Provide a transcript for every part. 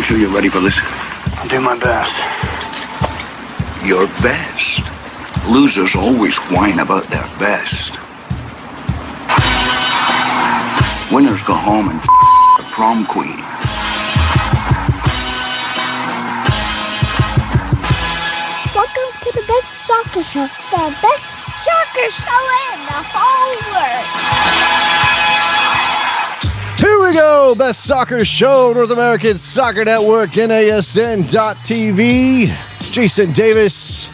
sure you're ready for this? I'll do my best. Your best? Losers always whine about their best. Winners go home and the prom queen. Welcome to the best soccer show. The best soccer show in the whole world. Here we go. Best soccer show, North American Soccer Network, NASN.TV. Jason Davis,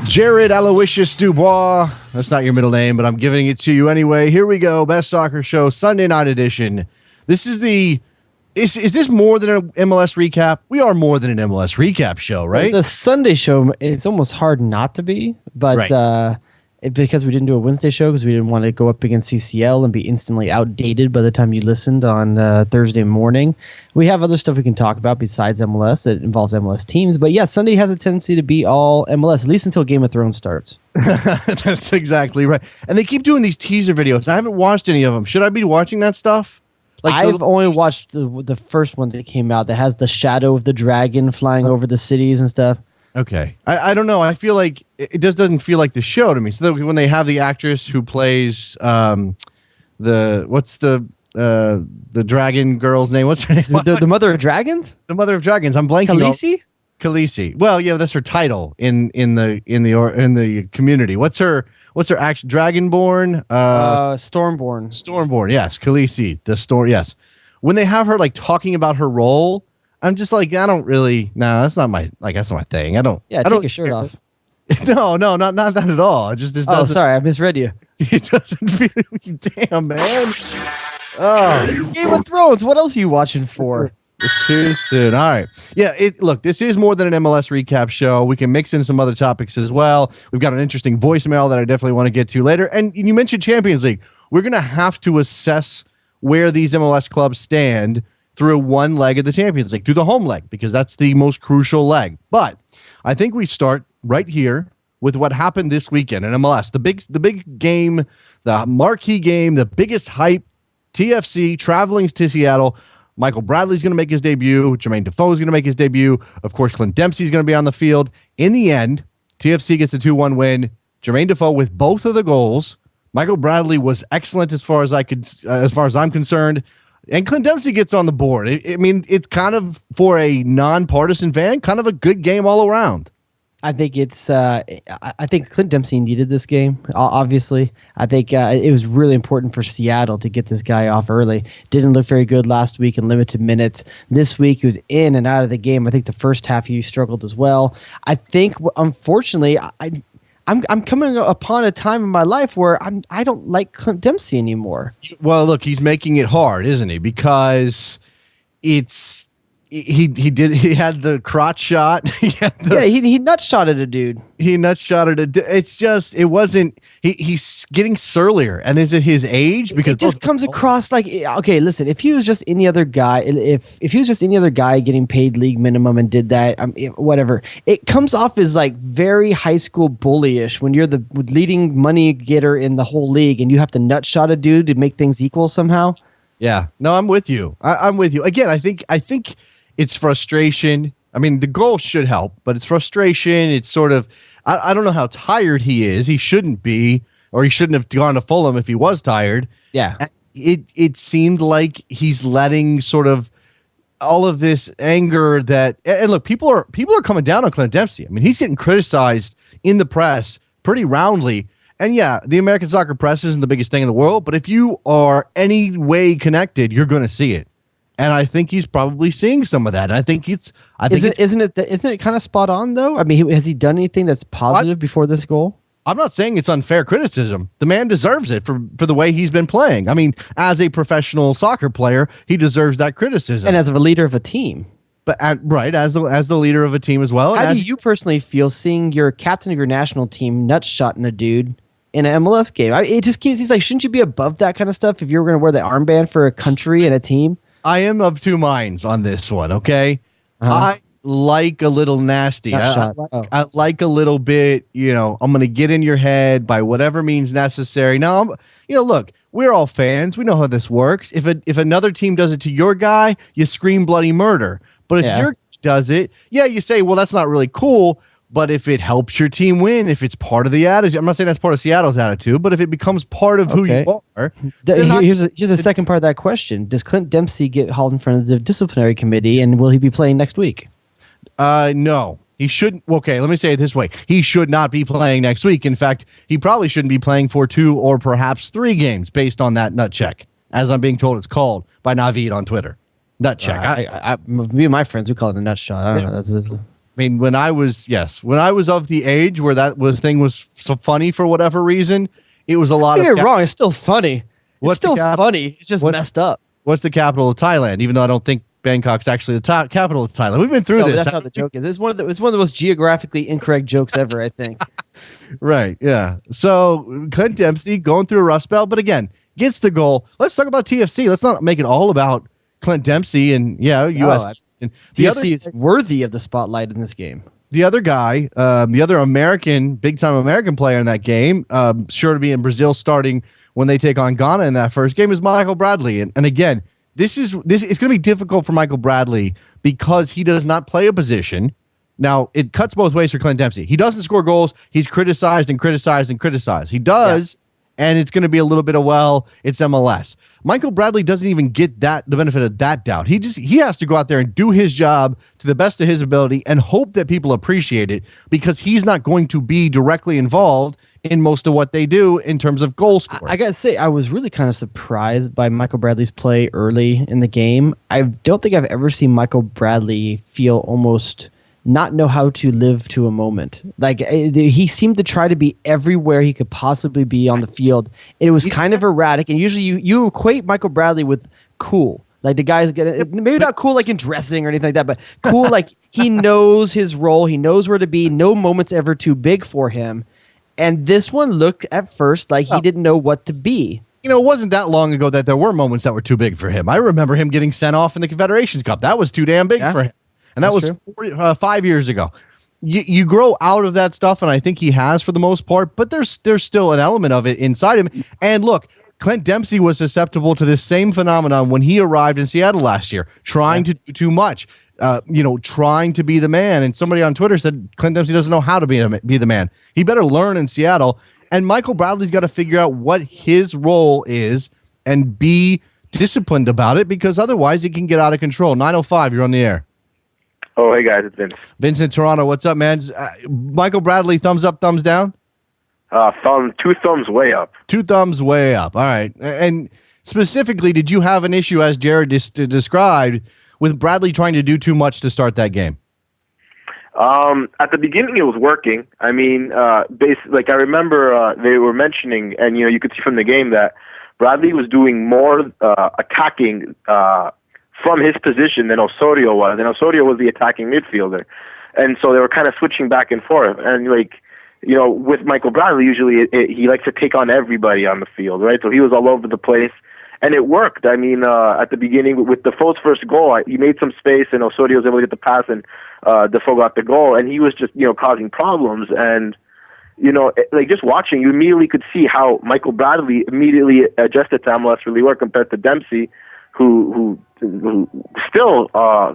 Jared DuBois. That's not your middle name, but I'm giving it to you anyway. Here we go. Best soccer show, Sunday night edition. This is the... Is this more than an MLS recap? We are more than an MLS recap show, right? The Sunday show, it's almost hard not to be, but right. Because we didn't do a Wednesday show because we didn't want to go up against CCL and be instantly outdated by the time you listened on Thursday morning. We have other stuff we can talk about besides MLS that involves MLS teams. But yeah, Sunday has a tendency to be all MLS, at least until Game of Thrones starts. That's exactly right. And they keep doing these teaser videos. I haven't watched any of them. Should I be watching that stuff? I've only watched the first one that came out that has the shadow of the dragon flying over the cities and stuff. Okay. I don't know. I feel like it just doesn't feel like the show to me. So when they have the actress who plays the dragon girl's name? What's her name? The Mother of Dragons? The Mother of Dragons. I'm blanking. Khaleesi. Well, yeah, that's her title in the community. What's her action? Dragonborn? Stormborn. Stormborn, yes. Khaleesi, the storm, yes. When they have her like talking about her role, I'm just like, I don't really. No, that's not my thing. I don't. Yeah, take your shirt off. No, not that at all. It just this. Oh, sorry, I misread you. It doesn't feel. Damn, man. Oh, Game of Thrones. What else are you watching for? It's too soon. All right. Yeah, look, this is more than an MLS recap show. We can mix in some other topics as well. We've got an interesting voicemail that I definitely want to get to later. And you mentioned Champions League. We're going to have to assess where these MLS clubs stand through one leg of the Champions League, through the home leg, because that's the most crucial leg. But I think we start right here with what happened this weekend in MLS. The big game, the marquee game, the biggest hype, TFC traveling to Seattle. Michael Bradley's going to make his debut. Jermain Defoe is going to make his debut. Of course, Clint Dempsey's going to be on the field. In the end, TFC gets a 2-1 win. Jermain Defoe with both of the goals. Michael Bradley was excellent as far as I'm concerned. And Clint Dempsey gets on the board. It's kind of, for a non-partisan fan, kind of a good game all around. I think it's. I think Clint Dempsey needed this game. Obviously, I think it was really important for Seattle to get this guy off early. Didn't look very good last week in limited minutes. This week he was in and out of the game. I think the first half he struggled as well. I think, unfortunately, I'm coming upon a time in my life where I don't like Clint Dempsey anymore. Well, look, he's making it hard, isn't he? Because it's. He had the crotch shot. He nut shot at a dude. It's just, it wasn't, he's getting surlier. And is it his age? Because it just comes across like, okay, listen, if he was just any other guy, if he was just any other guy getting paid league minimum and did that, whatever, it comes off as like very high school bullyish when you're the leading money getter in the whole league and you have to nut shot a dude to make things equal somehow. Yeah, no, I'm with you. I'm with you. Again, I think it's frustration. I mean, the goal should help, but it's frustration. It's sort of, I don't know how tired he is. He shouldn't be, or he shouldn't have gone to Fulham if he was tired. Yeah. It seemed like he's letting sort of all of this anger that, and look, people are coming down on Clint Dempsey. I mean, he's getting criticized in the press pretty roundly. And yeah, the American soccer press isn't the biggest thing in the world, but if you are any way connected, you're going to see it. And I think he's probably seeing some of that. And I think isn't it kind of spot on though? I mean, has he done anything that's positive before this goal? I'm not saying it's unfair criticism. The man deserves it for the way he's been playing. I mean, as a professional soccer player, he deserves that criticism. And as a leader of a team. But as the leader of a team as well. How do you personally feel seeing your captain of your national team nut-shotting a dude in an MLS game? It just keeps, he's like, shouldn't you be above that kind of stuff if you were going to wear the armband for a country and a team? I am of two minds on this one, okay? I like a little nasty. I like a little bit, I'm going to get in your head by whatever means necessary. Now, look, we're all fans. We know how this works. If another team does it to your guy, you scream bloody murder. But if your does it, you say, well, that's not really cool. But if it helps your team win, if it's part of the attitude, I'm not saying that's part of Seattle's attitude, but if it becomes part of who you are. Here's the second part of that question. Does Clint Dempsey get hauled in front of the disciplinary committee, and will he be playing next week? No. He shouldn't. Okay, let me say it this way. He should not be playing next week. In fact, he probably shouldn't be playing for 2 or perhaps 3 games based on that nut check, as I'm being told it's called by Naveed on Twitter. Nut check. Me and my friends, we call it a nut shot. I don't know. That's I mean, when I was of the age where thing was so funny for whatever reason, it was a lot Don't get me wrong. It's still funny. What's it's still funny. It's just messed up. What's the capital of Thailand? Even though I don't think Bangkok's actually the capital of Thailand. We've been through this. That's how the joke is. It's one of the most geographically incorrect jokes ever, I think. Right. Yeah. So Clint Dempsey going through a rough spell, but again, gets the goal. Let's talk about TFC. Let's not make it all about Clint Dempsey and US. And TFC is worthy of the spotlight in this game. The other guy, the other big-time American player in that game, sure to be in Brazil starting when they take on Ghana in that first game, is Michael Bradley. And again, it's going to be difficult for Michael Bradley because he does not play a position. Now, it cuts both ways for Clint Dempsey. He doesn't score goals. He's criticized and criticized and criticized. He does, and it's going to be a little bit of, it's MLS. Michael Bradley doesn't even get the benefit of that doubt. He has to go out there and do his job to the best of his ability and hope that people appreciate it because he's not going to be directly involved in most of what they do in terms of goal scoring. I got to say, I was really kind of surprised by Michael Bradley's play early in the game. I don't think I've ever seen Michael Bradley feel almost not know how to live to a moment. Like he seemed to try to be everywhere he could possibly be on the field. It was kind of erratic, and usually you equate Michael Bradley with cool. Like the guy's maybe not cool like in dressing or anything like that, but cool like he knows his role, he knows where to be. No moment's ever too big for him. And this one looked at first like he didn't know what to be. It wasn't that long ago that there were moments that were too big for him. I remember him getting sent off in the Confederations Cup. That was too damn big for him. And that was 5 years ago. You grow out of that stuff, and I think he has for the most part, but there's still an element of it inside him. And look, Clint Dempsey was susceptible to this same phenomenon when he arrived in Seattle last year, trying to do too much, trying to be the man. And somebody on Twitter said Clint Dempsey doesn't know how to be the man. He better learn in Seattle. And Michael Bradley's got to figure out what his role is and be disciplined about it, because otherwise it can get out of control. 9:05, you're on the air. Oh, hey, guys, it's Vince. Vince in Toronto. What's up, man? Michael Bradley, thumbs up, thumbs down? 2 thumbs way up. 2 thumbs way up. All right. And specifically, did you have an issue, as Jared described, with Bradley trying to do too much to start that game? At the beginning, it was working. I mean, I remember they were mentioning, and, you could see from the game that Bradley was doing more attacking from his position than Osorio was, and Osorio was the attacking midfielder, and so they were kind of switching back and forth. And with Michael Bradley, usually he likes to take on everybody on the field, right? So he was all over the place, and it worked. I mean, at the beginning with Defoe's first goal, he made some space, and Osorio was able to get the pass, and Defoe got the goal, and he was just causing problems. And just watching, you immediately could see how Michael Bradley immediately adjusted to MLS really well compared to Dempsey, who still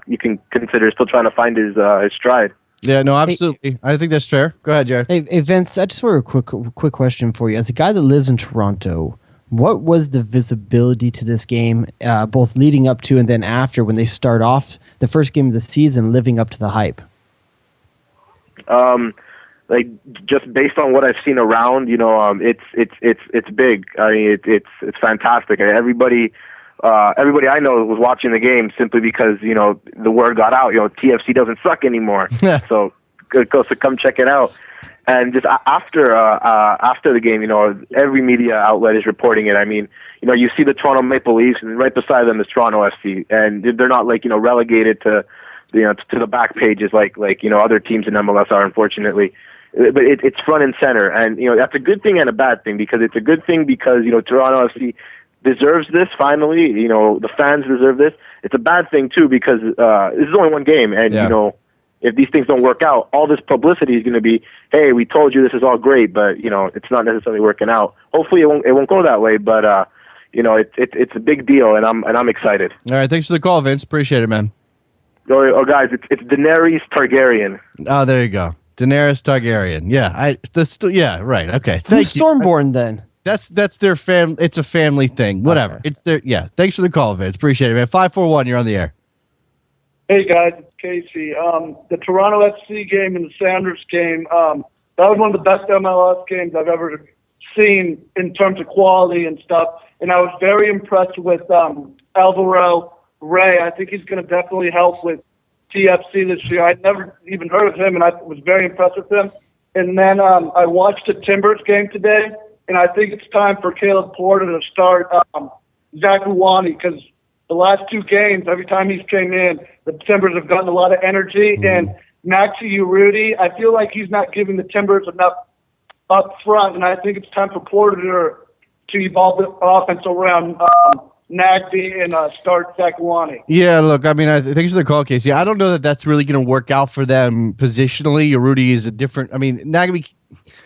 you can consider still trying to find his stride. Yeah, no, absolutely. Hey, I think that's fair. Go ahead, Jared. Hey, Vince, I just want a quick question for you. As a guy that lives in Toronto, what was the visibility to this game, both leading up to and then after, when they start off the first game of the season, living up to the hype? Just based on what I've seen around, it's big. I mean, it's fantastic. Everybody I know was watching the game simply because, the word got out, TFC doesn't suck anymore. So come check it out. And just after the game, every media outlet is reporting it. I mean, you see the Toronto Maple Leafs, and right beside them is Toronto FC, and they're not relegated to the back pages like other teams in MLS are, unfortunately. But it's front and center, and that's a good thing and a bad thing, because it's a good thing because Toronto FC deserves this finally. The fans deserve this. It's a bad thing too because this is only one game, and if these things don't work out, all this publicity is going to be, hey, we told you this is all great, but it's not necessarily working out. Hopefully, it won't go that way, but it's a big deal, and I'm excited. All right, thanks for the call, Vince. Appreciate it, man. Oh, guys, it's Daenerys Targaryen. Oh, there you go. Daenerys Targaryen. Yeah, yeah, right. Okay. Who's Thank you. Stormborn then? That's their fam. It's a family thing. Whatever. Okay. It's their. Yeah. Thanks for the call, Vince. Appreciate it, man. 541. You're on the air. Hey guys, it's Casey. The Toronto FC game and the Sounders game, that was one of the best MLS games I've ever seen in terms of quality and stuff. And I was very impressed with Alvaro Ray. I think he's going to definitely help with TFC this year. I'd never even heard of him, and I was very impressed with him. And then I watched the Timbers game today, and I think it's time for Caleb Porter to start Zach Uwani, because the last two games, every time he's came in, the Timbers have gotten a lot of energy. And Maxi Urruti, I feel like he's not giving the Timbers enough up front, and I think it's time for Porter to evolve the offense around Nagby and start Zach Uwani. Yeah, look, I mean, thanks for the call, Casey. I don't know that that's really going to work out for them positionally. Urruti is a different. I mean, Nagby,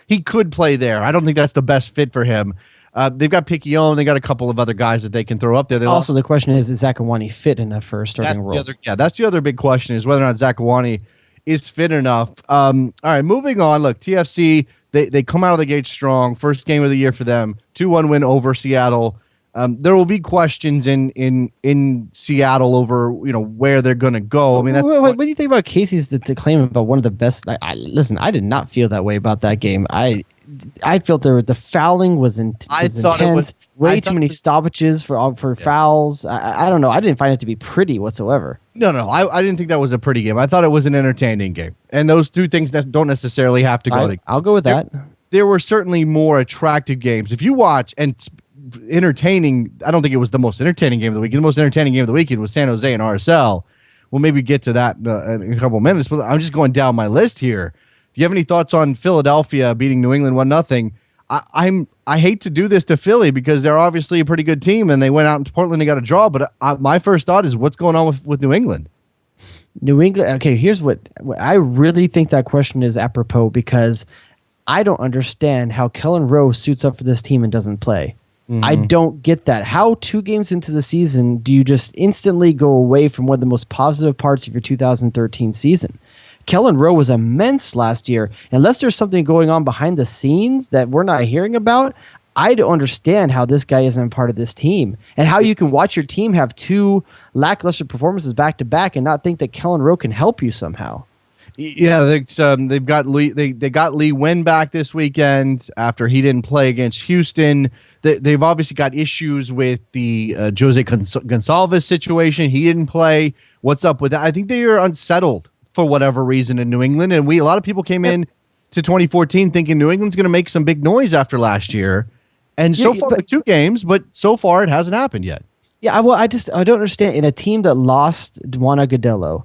he could play there. I don't think that's the best fit for him. They've got Picquion. They got a couple of other guys that they can throw up there. Also, the question is Zach Uwani fit enough for a starting role? That's the other big question, is whether or not Zach Uwani is fit enough. All right, moving on. Look, TFC, they come out of the gate strong. First game of the year for them. 2-1 win over Seattle. There will be questions in Seattle over where they're going to go. I mean, that's what do you think about Casey's the claim about one of the best? Listen, I did not feel that way about that game. I felt the fouling was intense. Way too many stoppages for fouls. I don't know. I didn't find it to be pretty whatsoever. No. I didn't think that was a pretty game. I thought it was an entertaining game. And those two things don't necessarily have to go together. I'll go with that. There were certainly more attractive games. If you watch, and entertaining, I don't think it was the most entertaining game of the weekend. The most entertaining game of the weekend was San Jose and RSL. We'll maybe get to that in a couple of minutes, but I'm just going down my list here. Do you have any thoughts on Philadelphia beating New England 1-0? I hate to do this to Philly because they're obviously a pretty good team, and they went out into Portland and got a draw. But my first thought is, what's going on with New England? New England. Okay, here's what I really think that question is apropos, because I don't understand how Kellen Rowe suits up for this team and doesn't play. Mm-hmm. I don't get that. How 2 games into the season do you just instantly go away from one of the most positive parts of your 2013 season? Kellen Rowe was immense last year. Unless there's something going on behind the scenes that we're not hearing about, I don't understand how this guy isn't part of this team, and how you can watch your team have 2 lackluster performances back to back and not think that Kellen Rowe can help you somehow. Yeah, they've got Lee. They got Lee Wynn back this weekend after he didn't play against Houston. They've obviously got issues with the Jose Gonçalves situation. He didn't play. What's up with that? I think they are unsettled for whatever reason in New England, and a lot of people came in to 2014 thinking New England's going to make some big noise after last year, and so far with 2 games, but so far it hasn't happened yet. Yeah, well, I don't understand. In a team that lost Juan Agudelo,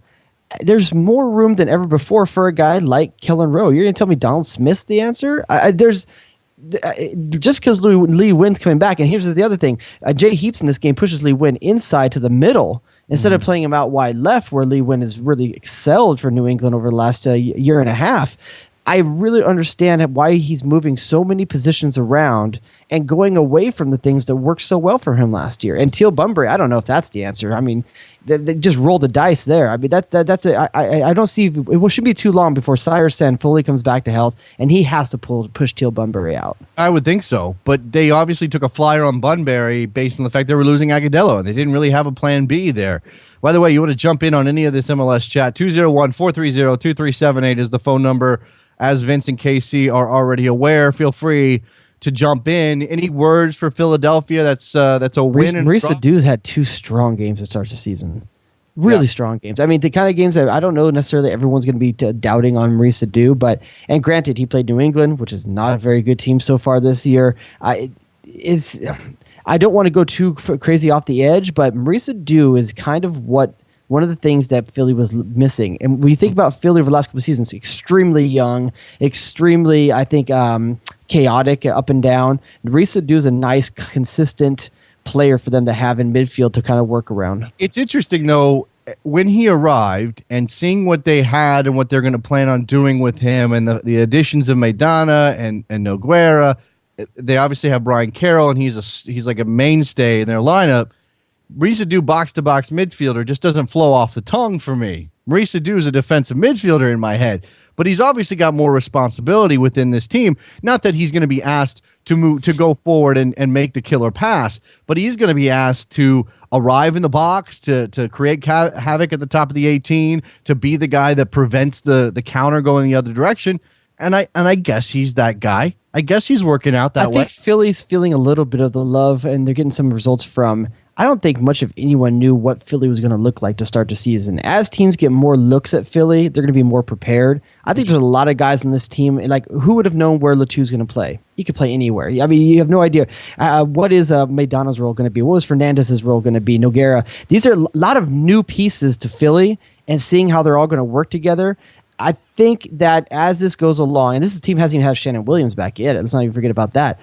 there's more room than ever before for a guy like Kellen Rowe. You're going to tell me Donald Smith's the answer? Just because Lee Wynn's coming back, and here's the other thing. Jay Heaps in this game pushes Lee Wynn inside to the middle instead of playing him out wide left, where Lee Wynn has really excelled for New England over the last year and a half. I really understand why he's moving so many positions around and going away from the things that worked so well for him last year. And Teal Bunbury, I don't know if that's the answer. I mean, they just roll the dice there. I mean, I don't see it shouldn't be too long before Cyrus Sen fully comes back to health, and he has to push Teal Bunbury out. I would think so, but they obviously took a flyer on Bunbury based on the fact they were losing Agudelo, and they didn't really have a plan B there. By the way, you want to jump in on any of this MLS chat? 201-430-2378 is the phone number. As Vince and Casey are already aware, feel free to jump in. Any words for Philadelphia? That's a win. Maurice Adu's had 2 strong games to start the season. Really strong games. I mean, the kind of games that I don't know necessarily everyone's going to be doubting on Maurice Adu, and granted, he played New England, which is not a very good team so far this year. I don't want to go too crazy off the edge, but Maurice Adu is kind of one of the things that Philly was missing. And when you think about Philly over the last couple of seasons, extremely young, extremely, I think, chaotic up and down. Maurice Adu is a nice, consistent player for them to have in midfield to kind of work around. It's interesting, though, when he arrived and seeing what they had and what they're going to plan on doing with him, and the additions of Maidana and Nogueira. They obviously have Brian Carroll, and he's like a mainstay in their lineup. Maurice Adu box-to-box midfielder just doesn't flow off the tongue for me. Maurice Adu is a defensive midfielder in my head, but he's obviously got more responsibility within this team. Not that he's going to be asked to go forward and make the killer pass, but he's going to be asked to arrive in the box, to create havoc at the top of the 18, to be the guy that prevents the counter going the other direction. And I guess he's that guy. I guess he's working out that way. I think Philly's feeling a little bit of the love, and they're getting some results from. I don't think much of anyone knew what Philly was going to look like to start the season. As teams get more looks at Philly, they're going to be more prepared. I think there's a lot of guys on this team. Like, who would have known where Latu's going to play? He could play anywhere. I mean, you have no idea. What is Maidana's role going to be? What was Fernandez's role going to be? Nogueira. These are a lot of new pieces to Philly, and seeing how they're all going to work together. I think that as this goes along, and this team hasn't even had Shannon Williams back yet. Let's not even forget about that.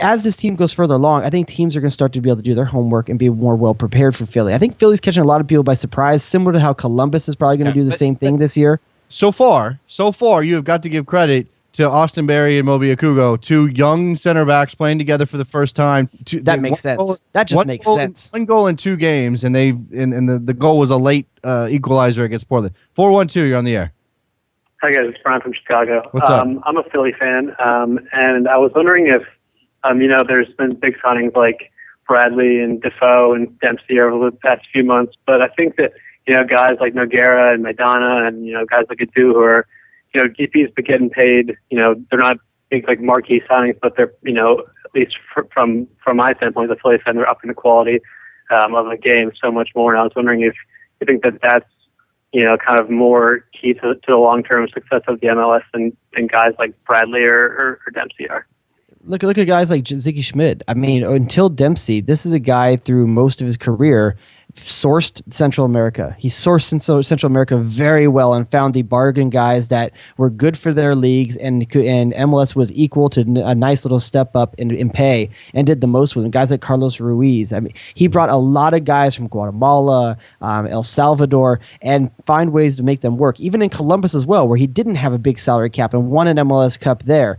As this team goes further along, I think teams are going to start to be able to do their homework and be more well prepared for Philly. I think Philly's catching a lot of people by surprise, similar to how Columbus is probably going to do the same thing this year. So far, you have got to give credit to Austin Berry and Moby Akugo, two young center backs playing together for the first time. That makes sense. That just makes sense. One goal in 2 games, and the goal was a late equalizer against Portland. 4-1-2, you're on the air. Hi guys, it's Brian from Chicago. What's up? I'm a Philly fan, and I was wondering if there's been big signings like Bradley and Defoe and Dempsey over the past few months, but I think that, guys like Nogueira and Maidana and, guys like Adu who are, DPs but getting paid, they're not big like marquee signings, but they're, at least from my standpoint, the Philly fan, they're upping the quality of the game so much more. And I was wondering if you think that that's, kind of more key to the long-term success of the MLS than guys like Bradley or Dempsey are. Look at guys like Ziggy Schmidt. I mean, until Dempsey, this is a guy through most of his career sourced Central America. He sourced Central America very well and found the bargain guys that were good for their leagues, and MLS was equal to a nice little step up in pay and did the most with them. Guys like Carlos Ruiz. I mean, he brought a lot of guys from Guatemala, El Salvador, and find ways to make them work. Even in Columbus as well, where he didn't have a big salary cap and won an MLS Cup there.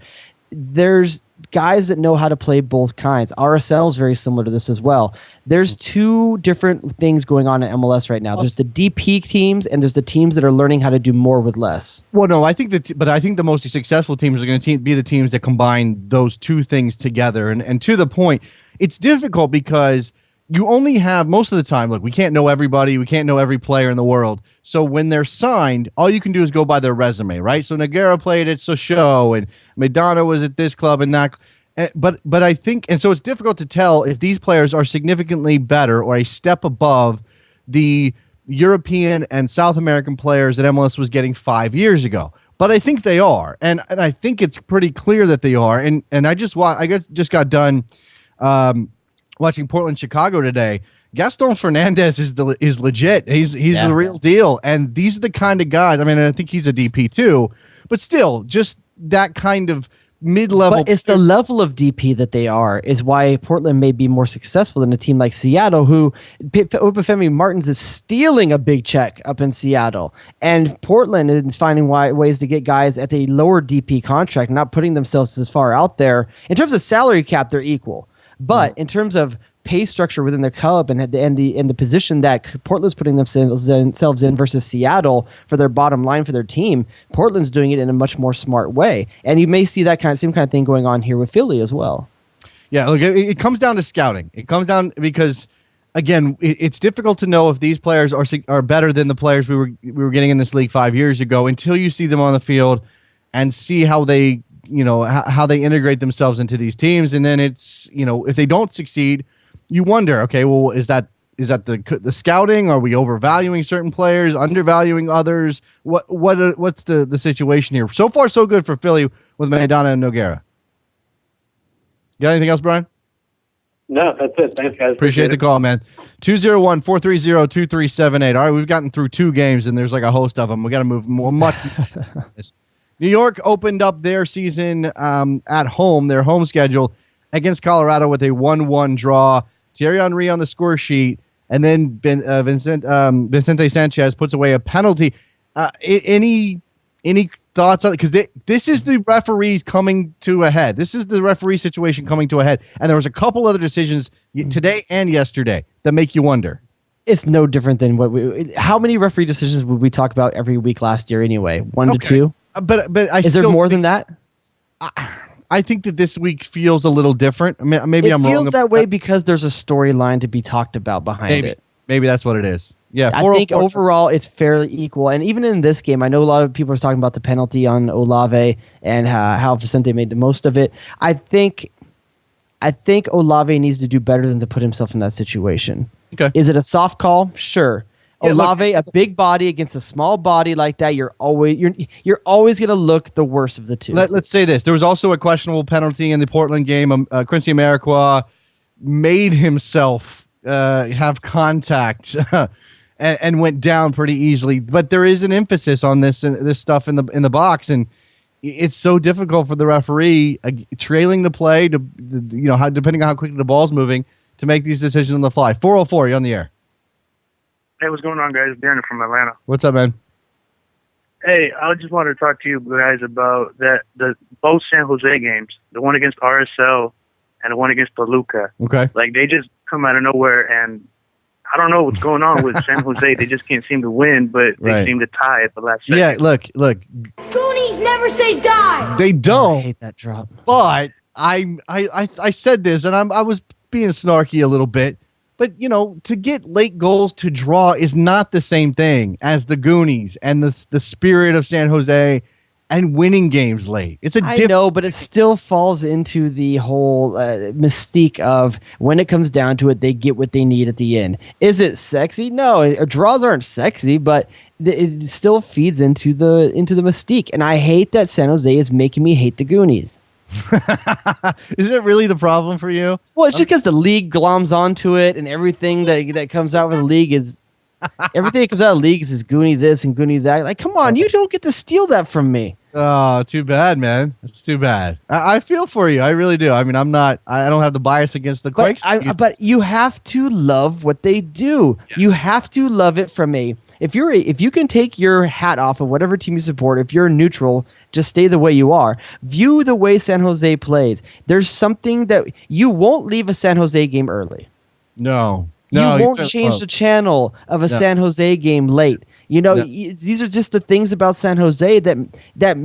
There's guys that know how to play both kinds. RSL is very similar to this as well. There's 2 different things going on in MLS right now. There's the DP teams, and there's the teams that are learning how to do more with less. Well, no, I think but I think the most successful teams are going to be the teams that combine those 2 things together. And to the point, it's difficult because you only have, most of the time, look, we can't know everybody. We can't know every player in the world. So when they're signed, all you can do is go by their resume, right? So Nogueira played at Sochaux, and Maidana was at this club and that. But I think, and so it's difficult to tell if these players are significantly better or a step above the European and South American players that MLS was getting 5 years ago. But I think they are, and I think it's pretty clear that they are. And I just got done watching Portland Chicago today. Gaston Fernandez is legit. He's the real deal. And these are the kind of guys. I mean, I think he's a DP too, but still, just that kind of mid-level. But it's the level of DP that they are is why Portland may be more successful than a team like Seattle, who Obafemi Martins is stealing a big check up in Seattle, and Portland is finding ways to get guys at a lower DP contract, not putting themselves as far out there. In terms of salary cap, they're equal. But in terms of pay structure within their club and the position that Portland's putting themselves in versus Seattle for their bottom line for their team, Portland's doing it in a much more smart way. And you may see that same kind of thing going on here with Philly as well. Yeah, look, it comes down to scouting. It comes down because, again, it's difficult to know if these players are better than the players we were getting in this league 5 years ago until you see them on the field and see how they how they integrate themselves into these teams. And then it's, if they don't succeed, you wonder, okay, well, is that the scouting? Are we overvaluing certain players, undervaluing others? What's the situation here? So far, so good for Philly with Maidana and Nogueira. You got anything else, Brian? No, that's it. Thanks, guys. Appreciate the call, man. 201-430-2378. All right, we've gotten through 2 games, and there's like a host of them. We got to move much. New York opened up their season at home, their home schedule, against Colorado with a 1-1 draw. Thierry Henry on the score sheet, and then Vicente Sanchez puts away a penalty. Any thoughts on it? Because this is the referees coming to a head. This is the referee situation coming to a head. And there was a couple other decisions today and yesterday that make you wonder. It's no different than how many referee decisions would we talk about every week last year anyway? 1 to 2? But is there more than that? I think that this week feels a little different. I mean, maybe I'm wrong. It feels that way because there's a storyline to be talked about behind it. Maybe that's what it is. Yeah, I think overall it's fairly equal. And even in this game, I know a lot of people are talking about the penalty on Olave and how Vicente made the most of it. I think Olave needs to do better than to put himself in that situation. Okay. Is it a soft call? Sure. Yeah, Olave, a big body against a small body like that, you're always going to look the worst of the two. Let's say this. There was also a questionable penalty in the Portland game. Quincy Amarikwa made himself have contact and went down pretty easily. But there is an emphasis on this stuff in the box, and it's so difficult for the referee trailing the play to depending on how quickly the ball's moving to make these decisions on the fly. 404, you're on the air. Hey, what's going on, guys? Darren from Atlanta. What's up, man? Hey, I just wanted to talk to you guys about both San Jose games, the one against RSL and the one against Toluca. Okay. Like, they just come out of nowhere, and I don't know what's going on with San Jose. They just can't seem to win, but they seem to tie at the last second. Yeah, look. Goonies never say die. They don't. I hate that drop. But I said this, and I was being snarky a little bit. But, to get late goals to draw is not the same thing as the Goonies and the spirit of San Jose and winning games late. It's a different. I know, but it still falls into the whole mystique of when it comes down to it, they get what they need at the end. Is it sexy? No, draws aren't sexy, but it still feeds into the mystique. And I hate that San Jose is making me hate the Goonies. Is it really the problem for you? Well, it's just because the league gloms onto it, and everything that comes out of the league is everything that comes out of the league is Goonie this and Goonie that. Like, come on, you don't get to steal that from me. Oh, too bad, man. It's too bad. I feel for you. I really do. I mean, I don't have the bias against the Quakes. But you have to love what they do. Yes. You have to love it from me. If you can take your hat off of whatever team you support, if you're neutral, just stay the way you are. View the way San Jose plays. There's something that you won't leave a San Jose game early. No, you won't change the channel of a San Jose game late. These are just the things about San Jose that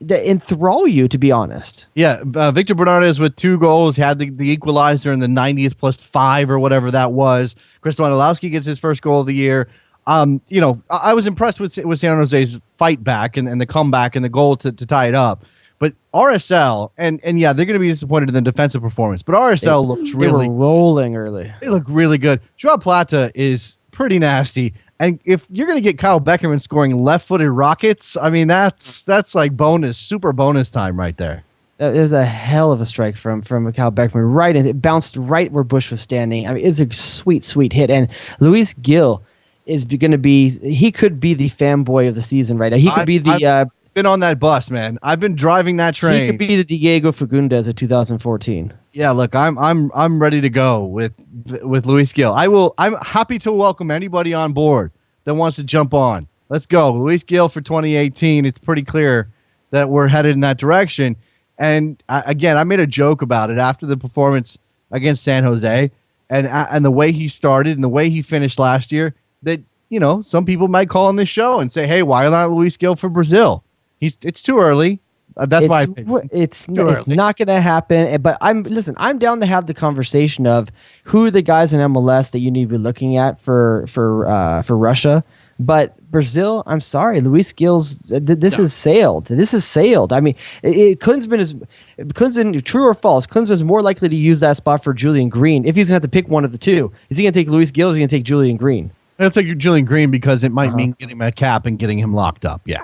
enthrall you, to be honest. Yeah, Victor Bernardes with 2 goals had the equalizer in the 90th +5 or whatever that was. Chris Wondolowski gets his first goal of the year. I was impressed with San Jose's fight back and the comeback and the goal to tie it up. But RSL, and yeah, they're going to be disappointed in the defensive performance. But RSL looks really... They were rolling early. They look really good. Joao Plata is pretty nasty. And if you're going to get Kyle Beckerman scoring left-footed rockets, I mean, that's like super bonus time right there. It was a hell of a strike from Kyle Beckerman, right, and it bounced right where Bush was standing. I mean, it's a sweet, sweet hit. And Luis Gil is going to be, he could be the fanboy of the season right now. He could be the... I've been on that bus, man. I've been driving that train. He could be the Diego Fagundes of 2014. Yeah, look, I'm ready to go with Luis Gil. I'm happy to welcome anybody on board that wants to jump on. Let's go. Luis Gil for 2018. It's pretty clear that we're headed in that direction. And again, I made a joke about it after the performance against San Jose and the way he started and the way he finished last year, that, some people might call on this show and say, hey, why not Luis Gil for Brazil? It's too early. That's my opinion. It's not going to happen. But I'm down to have the conversation of who are the guys in MLS that you need to be looking at for Russia. But Brazil, I'm sorry, Luis Gil's. This has sailed. This has sailed. I mean, Klinsmann. True or false? Klinsmann is more likely to use that spot for Julian Green if he's going to have to pick one of the two. Is he going to take Luis Gil? Or is he going to take Julian Green? I'll take Julian Green because it might mean getting him a cap and getting him locked up. Yeah.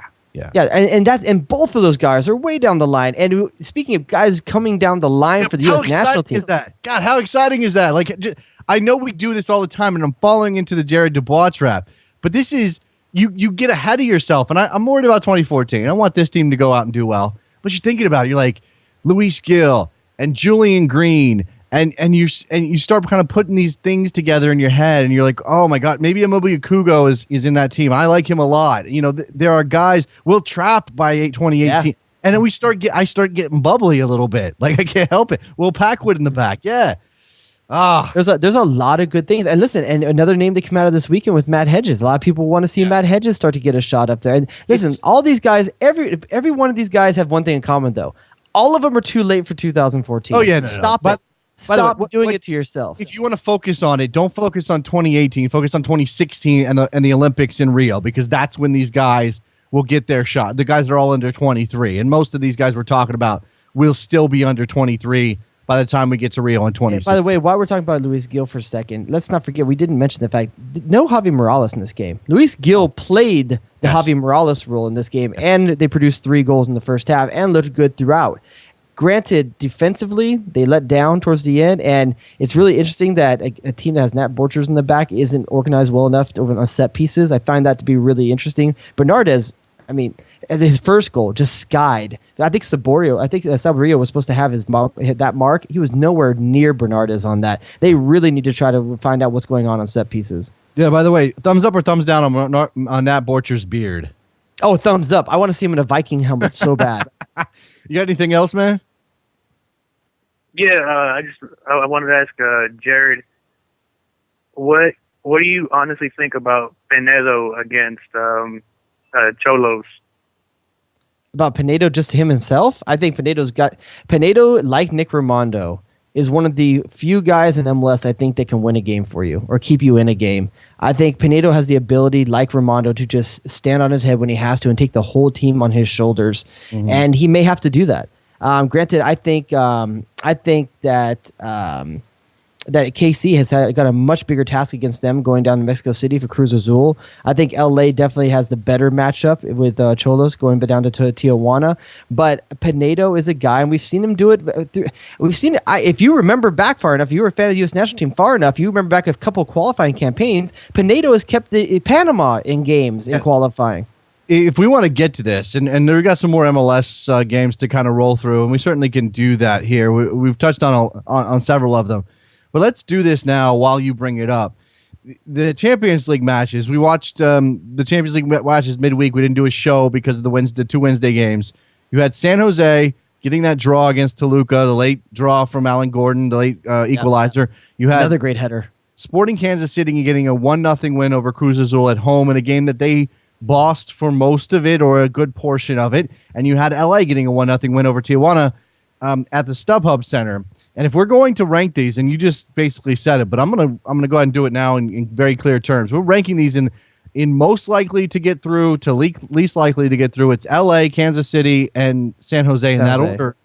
And both of those guys are way down the line. And speaking of guys coming down the line for the U.S. national team, is that? God, how exciting is that? Like, I know we do this all the time, and I'm falling into the Jared DuBois trap. But this is you get ahead of yourself, and I'm worried about 2014. I want this team to go out and do well. But you're thinking about it. You're like Luis Gil and Julian Green And you start kind of putting these things together in your head, and you're like, oh my God, maybe Amobi Okugo is in that team. I like him a lot. There are guys. Will Trapp by 2018, and then I start getting bubbly a little bit. Like I can't help it. Will Packwood in the back, yeah. There's a lot of good things. And listen, and another name that came out of this weekend was Matt Hedges. A lot of people want to see Matt Hedges start to get a shot up there. And listen, all these guys, every one of these guys have one thing in common though. All of them are too late for 2014. Oh yeah, stop it. Stop doing it to yourself. If you want to focus on it, don't focus on 2018. Focus on 2016 and the Olympics in Rio, because that's when these guys will get their shot. The guys are all under 23, and most of these guys we're talking about will still be under 23 by the time we get to Rio in 2016. By the way, while we're talking about Luis Gil for a second, let's not forget we didn't mention the fact no Javi Morales in this game. Luis Gil played the Javi Morales role in this game, and they produced 3 goals in the first half and looked good throughout. Granted, defensively, they let down towards the end, and it's really interesting that a team that has Nat Borchers in the back isn't organized well enough on set pieces. I find that to be really interesting. Bernardez, his first goal just skied. I think Saborio was supposed to have hit that mark. He was nowhere near Bernardez on that. They really need to try to find out what's going on set pieces. Yeah, by the way, thumbs up or thumbs down on Nat Borchers' beard? Oh, thumbs up. I want to see him in a Viking helmet so bad. You got anything else, man? Yeah, I wanted to ask Jared, what do you honestly think about Pinedo against Cholos? About Pinedo, just him himself? I think Pinedo, like Nick Raimondo, is one of the few guys in MLS I think that can win a game for you or keep you in a game. I think Pinedo has the ability, like Raimondo, to just stand on his head when he has to and take the whole team on his shoulders. Mm-hmm. And he may have to do that. Granted, I think that KC has got a much bigger task against them going down to Mexico City for Cruz Azul. I think LA definitely has the better matchup with Cholos going down to Tijuana. But Pinedo is a guy, and we've seen him do it. We've seen it. If you remember back far enough, if you were a fan of the U.S. national team far enough, you remember back a couple qualifying campaigns, Pinedo has kept Panama in games in qualifying. If we want to get to this, and we got some more MLS games to kind of roll through, and we certainly can do that here. We've touched on several of them. But let's do this now while you bring it up. The Champions League matches, we watched the Champions League matches midweek. We didn't do a show because of the 2 Wednesday games. You had San Jose getting that draw against Toluca, the late draw from Alan Gordon, the late equalizer. You had another great header. Sporting Kansas City getting a 1-0 win over Cruz Azul at home in a game that they bossed for most of it or a good portion of it. And you had LA getting a 1-0 win over Tijuana at the StubHub Center. And if we're going to rank these, and you just basically said it, but I'm gonna go ahead and do it now in very clear terms. We're ranking these in most likely to get through to least likely to get through. It's LA, Kansas City, and San Jose in that order.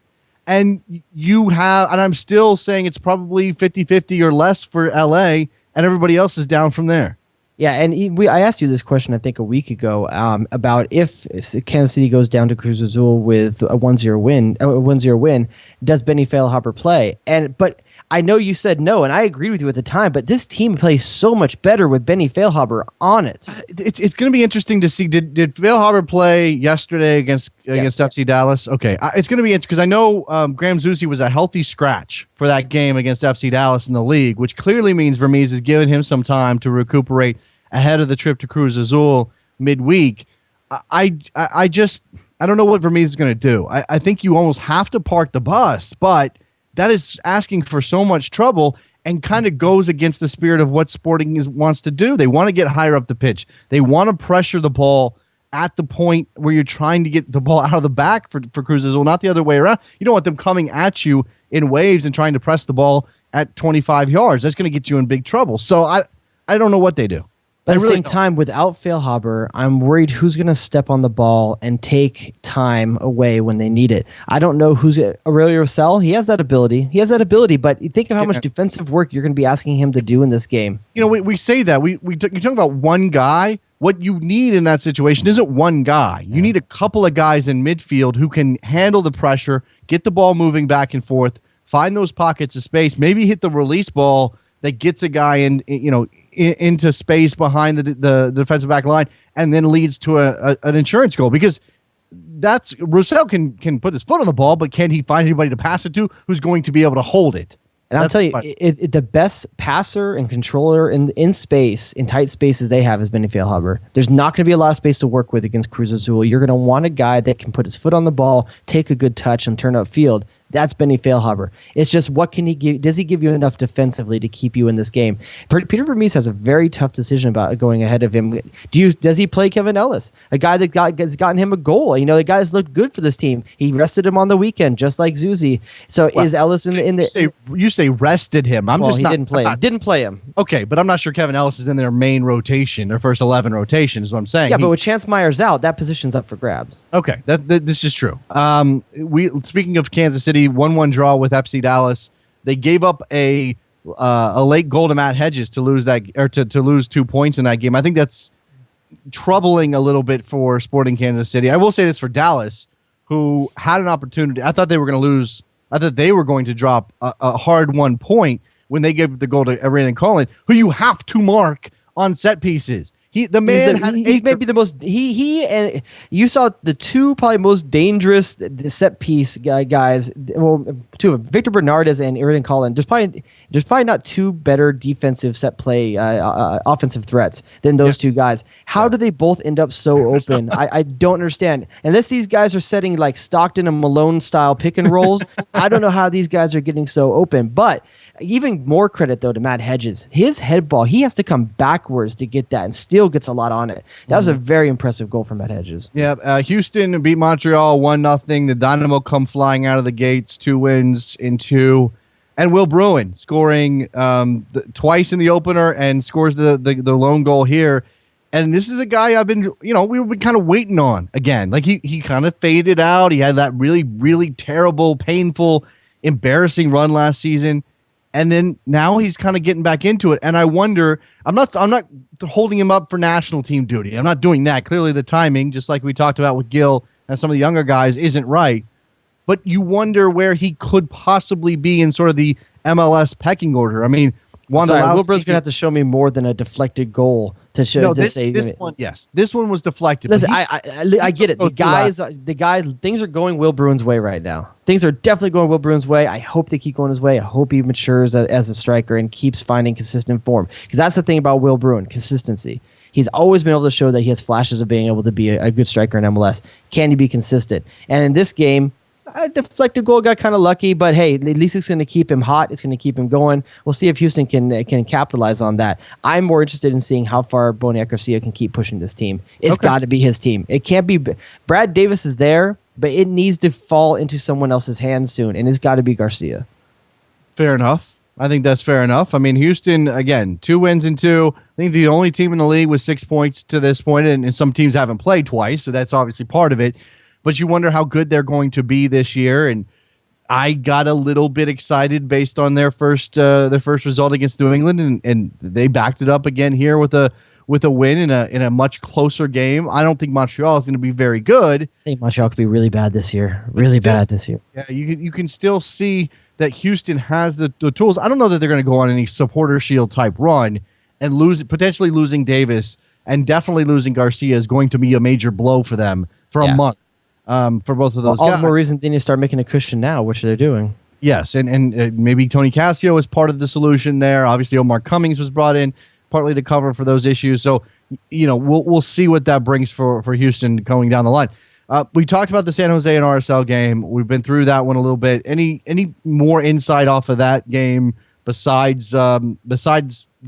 And you have, and I'm still saying it's probably 50-50 or less for LA, and everybody else is down from there. Yeah, and I asked you this question, I think, a week ago about if Kansas City goes down to Cruz Azul with a 1-0 win, does Benny Feilhaber play? But I know you said no, and I agreed with you at the time, but this team plays so much better with Benny Feilhaber on it. It's going to be interesting to see. Did Feilhaber play yesterday against FC Dallas? Okay, it's going to be interesting because I know Graham Zusi was a healthy scratch for that game against FC Dallas in the league, which clearly means Vermees has given him some time to recuperate ahead of the trip to Cruz Azul midweek. I don't know what Vermees is going to do. I think you almost have to park the bus, but that is asking for so much trouble and kind of goes against the spirit of what Sporting wants to do. They want to get higher up the pitch. They want to pressure the ball at the point where you're trying to get the ball out of the back for Cruz Azul, not the other way around. You don't want them coming at you in waves and trying to press the ball at 25 yards. That's going to get you in big trouble. So I don't know what they do. But at the same time, without Feilhaber, I'm worried who's going to step on the ball and take time away when they need it. I don't know who's Aurelio Rosell. He has that ability. But think of how much defensive work you're going to be asking him to do in this game. You know, we say that. You're talking about one guy. What you need in that situation isn't one guy. You need a couple of guys in midfield who can handle the pressure, get the ball moving back and forth, find those pockets of space, maybe hit the release ball that gets a guy into space behind the defensive back line and then leads to an insurance goal, because Rosell can put his foot on the ball, but can he find anybody to pass it to who's going to be able to hold it? And I'll tell you, the best passer and controller in space, in tight spaces they have is Benny Feilhaber. There's not going to be a lot of space to work with against Cruz Azul. You're going to want a guy that can put his foot on the ball, take a good touch, and turn upfield. That's Benny Feilhaber. It's just, what can he give? Does he give you enough defensively to keep you in this game? Peter Vermees has a very tough decision about going ahead of him. Does he play Kevin Ellis, a guy that has gotten him a goal? The guy's looked good for this team. He rested him on the weekend, just like Zuzi. So is Ellis in the? You say rested him. He didn't play him. Didn't play him. Okay, but I'm not sure Kevin Ellis is in their main rotation, their first 11 rotation, is what I'm saying. Yeah, but with Chance Myers out, that position's up for grabs. Okay, this is true. Speaking of Kansas City, 1-1 draw with FC Dallas. They gave up a late goal to Matt Hedges to lose to lose 2 points in that game. I think that's troubling a little bit for Sporting Kansas City. I will say this for Dallas, who had an opportunity. I thought they were going to lose. I thought they were going to drop a hard 1 point when they gave the goal to Brandon Cullen, who you have to mark on set pieces. He's maybe the most. He and you saw the two probably most dangerous set piece guys. Well, two of them, Victor Bernardes and Aaron Collin. There's probably not two better defensive set play offensive threats than those two guys. How do they both end up so open? I don't understand. Unless these guys are setting like Stockton and Malone style pick and rolls, I don't know how these guys are getting so open. But even more credit, though, to Matt Hedges. His head ball, he has to come backwards to get that and still gets a lot on it. That was a very impressive goal from Matt Hedges. Yeah, Houston beat Montreal 1-0. The Dynamo come flying out of the gates, 2 wins in 2. And Will Bruin scoring twice in the opener and scores the lone goal here. And this is a guy we've been kind of waiting on again. Like he kind of faded out. He had that really, really terrible, painful, embarrassing run last season. And then now he's kind of getting back into it. And I wonder, I'm not holding him up for national team duty. I'm not doing that. Clearly the timing, just like we talked about with Gil and some of the younger guys, isn't right. But you wonder where he could possibly be in sort of the MLS pecking order. I mean, Wilbur's going to have to show me more than a deflected goal to show. No, this one, yes, this one was deflected. Listen, I get it. The guys, things are going Will Bruin's way right now. Things are definitely going Will Bruin's way. I hope they keep going his way. I hope he matures as a striker and keeps finding consistent form. Because that's the thing about Will Bruin, consistency. He's always been able to show that he has flashes of being able to be a good striker in MLS. Can he be consistent? And in this game, a deflected goal, got kind of lucky, but hey, at least it's going to keep him hot. It's going to keep him going. We'll see if Houston can capitalize on that. I'm more interested in seeing how far Boniek Garcia can keep pushing this team. It's got to be his team. It can't be. Brad Davis is there, but it needs to fall into someone else's hands soon, and it's got to be Garcia. Fair enough. I think that's fair enough. I mean, Houston, again, 2 wins in 2. I think the only team in the league with 6 points to this point, and some teams haven't played twice, so that's obviously part of it. But you wonder how good they're going to be this year, and I got a little bit excited based on their first result against New England, and they backed it up again here with a win in a much closer game. I don't think Montreal is going to be very good. I think Montreal could be really bad this year. Yeah, you can still see that Houston has the tools. I don't know that they're going to go on any supporter shield type run and potentially losing Davis and definitely losing Garcia is going to be a major blow for them for a month. For both of those guys. All the more reason they need to start making a cushion now, which they're doing. Yes, and maybe Tony Cassio is part of the solution there. Obviously, Omar Cummings was brought in partly to cover for those issues. So, we'll see what that brings for Houston going down the line. We talked about the San Jose and RSL game. We've been through that one a little bit. Any more insight off of that game besides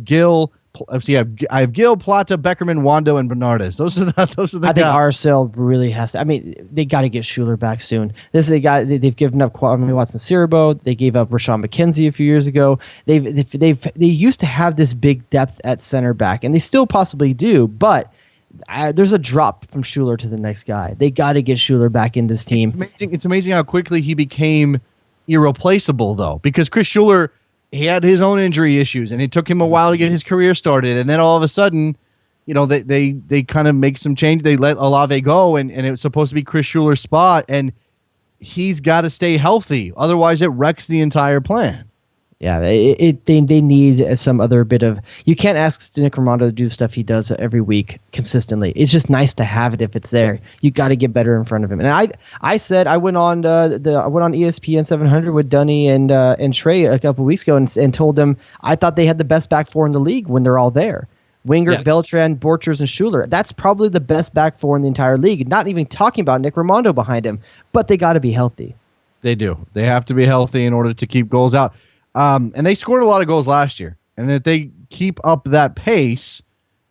Gil? See, I have Gil, Plata, Beckerman, Wando, and Bernardes. Those are the guys. I think RSL really has to. I mean, they got to get Schuler back soon. This is a guy they've given up. Kwame Watson-Siriboe. They gave up Rashawn McKenzie a few years ago. They used to have this big depth at center back, and they still possibly do. But there's a drop from Schuler to the next guy. They got to get Schuler back in this team. It's amazing how quickly he became irreplaceable, though, because Chris Schuler. He had his own injury issues, and it took him a while to get his career started. And then all of a sudden, they kind of make some change. They let Olave go, and it was supposed to be Chris Schuler's spot, and he's got to stay healthy. Otherwise, it wrecks the entire plan. Yeah, they need some other bit of. You can't ask Nick Romano to do stuff he does every week consistently. It's just nice to have it if it's there. You got to get better in front of him. And I said I went on ESPN 700 with Dunny and Trey a couple weeks ago and told them I thought they had the best back four in the league when they're all there. Wingert, yes. Beltran, Borchers, and Schuler. That's probably the best back four in the entire league. Not even talking about Nick Romano behind him, but they got to be healthy. They do. They have to be healthy in order to keep goals out. And they scored a lot of goals last year. And if they keep up that pace,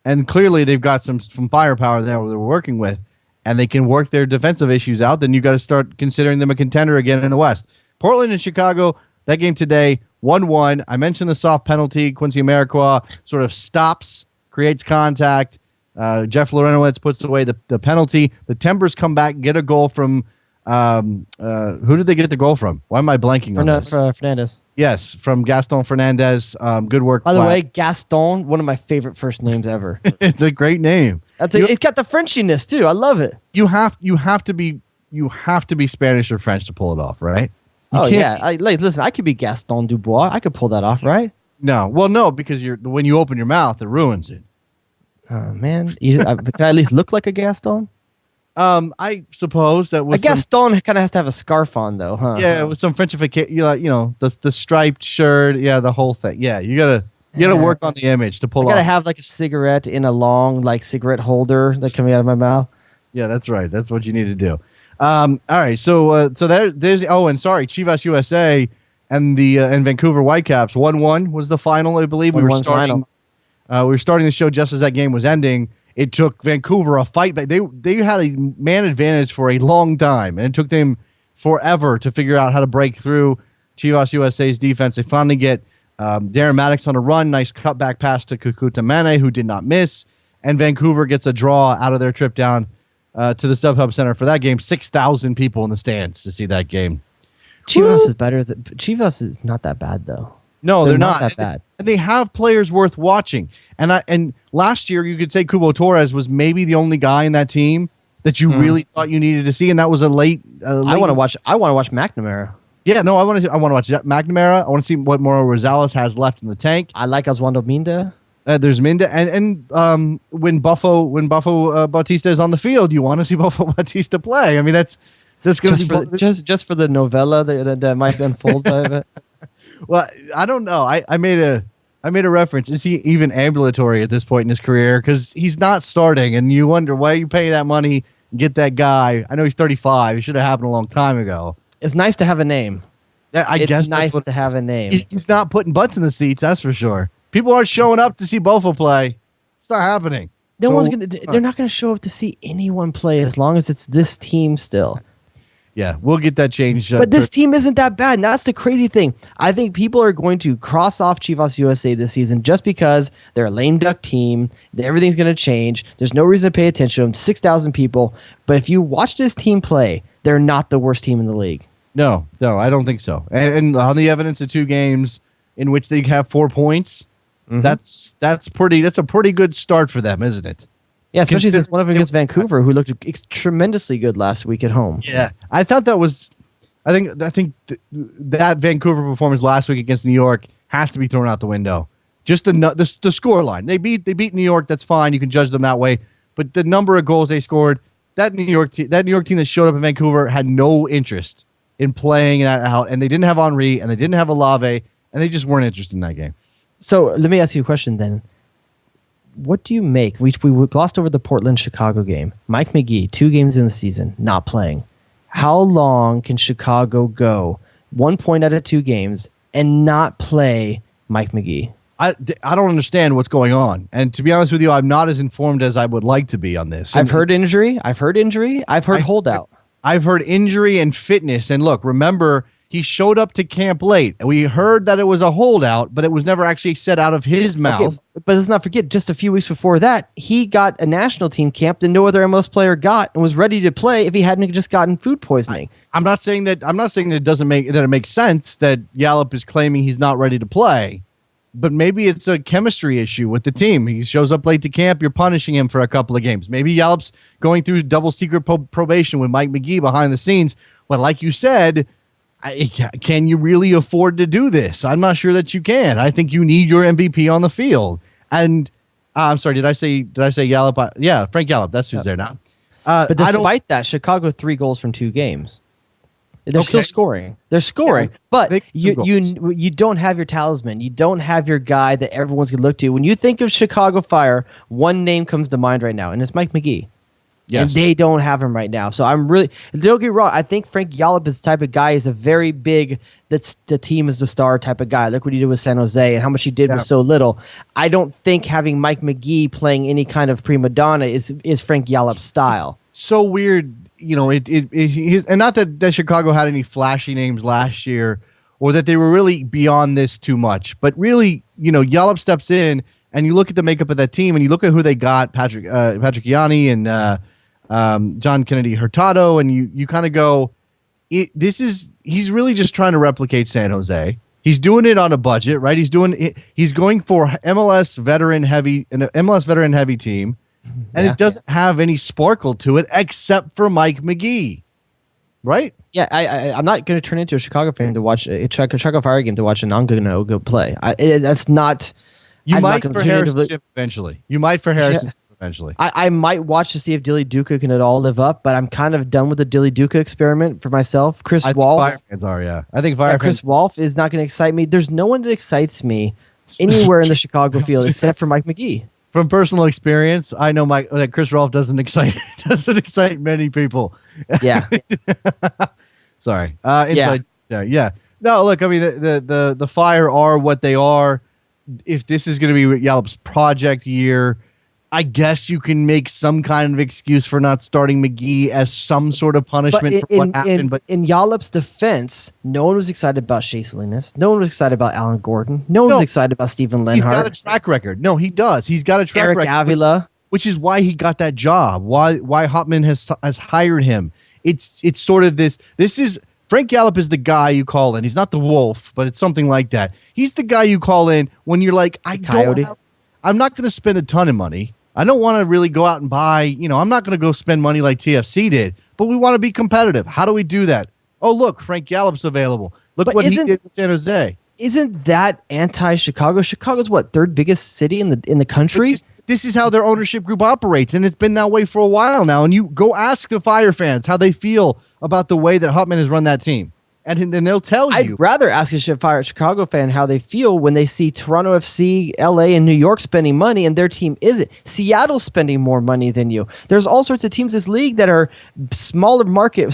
and clearly they've got some firepower there they're working with, and they can work their defensive issues out, then you got to start considering them a contender again in the West. Portland and Chicago, that game today, 1-1. I mentioned the soft penalty. Quincy Amarikwa sort of stops, creates contact. Jeff Lorenowitz puts away the penalty. The Timbers come back, get a goal from who did they get the goal from? Why am I blanking on this? Fernandez. Yes, from Gaston Fernandez. Good work. By the way, Gaston, one of my favorite first names ever. It's a great name. It's got the Frenchiness too. I love it. You have to be Spanish or French to pull it off, right? Listen, I could be Gaston DuBois. I could pull that off, right? No, because when you open your mouth, it ruins it. Oh man, can I at least look like a Gaston? I suppose that was. I guess Stone kind of has to have a scarf on, though, huh? Yeah, with some Frenchification, the striped shirt, the whole thing. Yeah, you gotta work on the image to pull off. I gotta have like a cigarette in a long cigarette holder that coming out of my mouth. Yeah, that's right. That's what you need to do. All right, so there's Chivas USA and and Vancouver Whitecaps 1-1 was the final, I believe. We were starting the show just as that game was ending. It took Vancouver a fight back. They had a man advantage for a long time, and it took them forever to figure out how to break through Chivas USA's defense. They finally get Darren Maddox on a run, nice cutback pass to Kukuta Mane, who did not miss, and Vancouver gets a draw out of their trip down to the StubHub Center for that game. 6,000 people in the stands to see that game. Chivas is better. Chivas is not that bad, though. No, they're not that bad. And they have players worth watching. And last year, you could say Cubo Torres was maybe the only guy in that team that you really thought you needed to see, and that was a late. I want to watch McNamara. Yeah, no, I want to watch McNamara. I want to see what Mauro Rosales has left in the tank. I like Oswaldo Minda. There's Minda, and when Buffo Bautista is on the field, you want to see Buffo Bautista play. I mean, that's going to be just for the novella that might unfold by it. Well, I don't know. I made a reference. Is he even ambulatory at this point in his career? Because he's not starting, and you wonder why you pay that money and get that guy. I know he's 35. It should have happened a long time ago. It's nice to have a name. I guess it's nice to have a name. He's not putting butts in the seats, that's for sure. People aren't showing up to see Bofo play. It's not happening. They're not going to show up to see anyone play as long as it's this team still. Yeah, we'll get that changed. But this team isn't that bad. And that's the crazy thing. I think people are going to cross off Chivas USA this season just because they're a lame duck team. Everything's going to change. There's no reason to pay attention to them. 6,000 people. But if you watch this team play, they're not the worst team in the league. No, I don't think so. And on the evidence of 2 games in which they have 4 points, that's a pretty good start for them, isn't it? Yeah, especially since one of them against Vancouver, who looked tremendously good last week at home. Yeah, I thought that was. I think that Vancouver performance last week against New York has to be thrown out the window. Just the score line. They beat New York. That's fine. You can judge them that way. But the number of goals they scored, that New York team that showed up in Vancouver had no interest in playing that out, and they didn't have Henry, and they didn't have Olave, and they just weren't interested in that game. So let me ask you a question then. What do you make? We glossed over the Portland-Chicago game. Mike McGee, 2 games in the season, not playing. How long can Chicago go 1 point out of 2 games and not play Mike McGee? I don't understand what's going on. And to be honest with you, I'm not as informed as I would like to be on this. I've heard injury. I've heard holdout. I've heard injury and fitness. And look, remember, he showed up to camp late. We heard that it was a holdout, but it was never actually said out of his mouth. Okay, but let's not forget, just a few weeks before that, he got a national team camp that no other MLS player got and was ready to play if he hadn't just gotten food poisoning. I'm not saying that it makes sense that Yallop is claiming he's not ready to play, but maybe it's a chemistry issue with the team. He shows up late to camp. You're punishing him for a couple of games. Maybe Yallop's going through double secret probation with Mike McGee behind the scenes. But like you said, Can you really afford to do this? I'm not sure that you can. I think you need your MVP on the field. And I'm sorry, did I say Gallup? Yeah, Frank Gallup. That's who's there now. But despite that, Chicago 3 goals from 2 games. They're still scoring. They're scoring, but you don't have your talisman. You don't have your guy that everyone's gonna look to. When you think of Chicago Fire, one name comes to mind right now, and it's Mike McGee. Yes. And they don't have him right now. So don't get me wrong. I think Frank Gallup is the type of guy is a very big, that's the team is the star type of guy. Look what he did with San Jose and how much he did with so little. I don't think having Mike McGee playing any kind of prima donna is Frank Gallup's style. It's so weird. And not that Chicago had any flashy names last year or that they were really beyond this too much, but really, Gallup steps in and you look at the makeup of that team and you look at who they got, Patrick Yanni and John Kennedy Hurtado, and you kind of go, he's really just trying to replicate San Jose. He's doing it on a budget, right? He's going for MLS veteran heavy team, and it doesn't have any sparkle to it except for Mike McGee, right? Yeah, I'm not going to turn into a Chicago fan to watch a Chicago Fire game to watch a non-go play. That's not. You might for Harrison eventually. Eventually, I might watch to see if Dilly Duca can at all live up, but I'm kind of done with the Dilly Duca experiment for myself. Chris Wolf, Fire fans are, yeah. I think Fire fans. Chris Wolf is not going to excite me. There's no one that excites me anywhere in the Chicago field except for Mike McGee. From personal experience, I know that Chris Wolf doesn't excite many people. Yeah. Sorry. Yeah. No, look, I mean the Fire are what they are. If this is going to be Yallop's project year, I guess you can make some kind of excuse for not starting McGee as some sort of punishment for what happened. But in Yallop's defense, no one was excited about Shea Salinas. No one was excited about Alan Gordon. No one was excited about Stephen Lenhart. He's got a track record. No, he does. He's got a track record. Eric Avila. Which is why he got that job. Why Hopman has hired him. It's sort of this is Frank Gallup is the guy you call in. He's not the Wolf, but it's something like that. He's the guy you call in when you're like, I'm not going to spend a ton of money. I don't want to really go out and buy, I'm not going to go spend money like TFC did, but we want to be competitive. How do we do that? Oh, look, Frank Gallup's available. Look what he did with San Jose. Isn't that anti-Chicago? Chicago's what, third biggest city in the country? This is how their ownership group operates, and it's been that way for a while now. And you go ask the Fire fans how they feel about the way that Hutman has run that team. And then they'll tell you. I'd rather ask a Chicago fan how they feel when they see Toronto FC, LA, and New York spending money and their team isn't. Seattle's spending more money than you. There's all sorts of teams in this league that are smaller market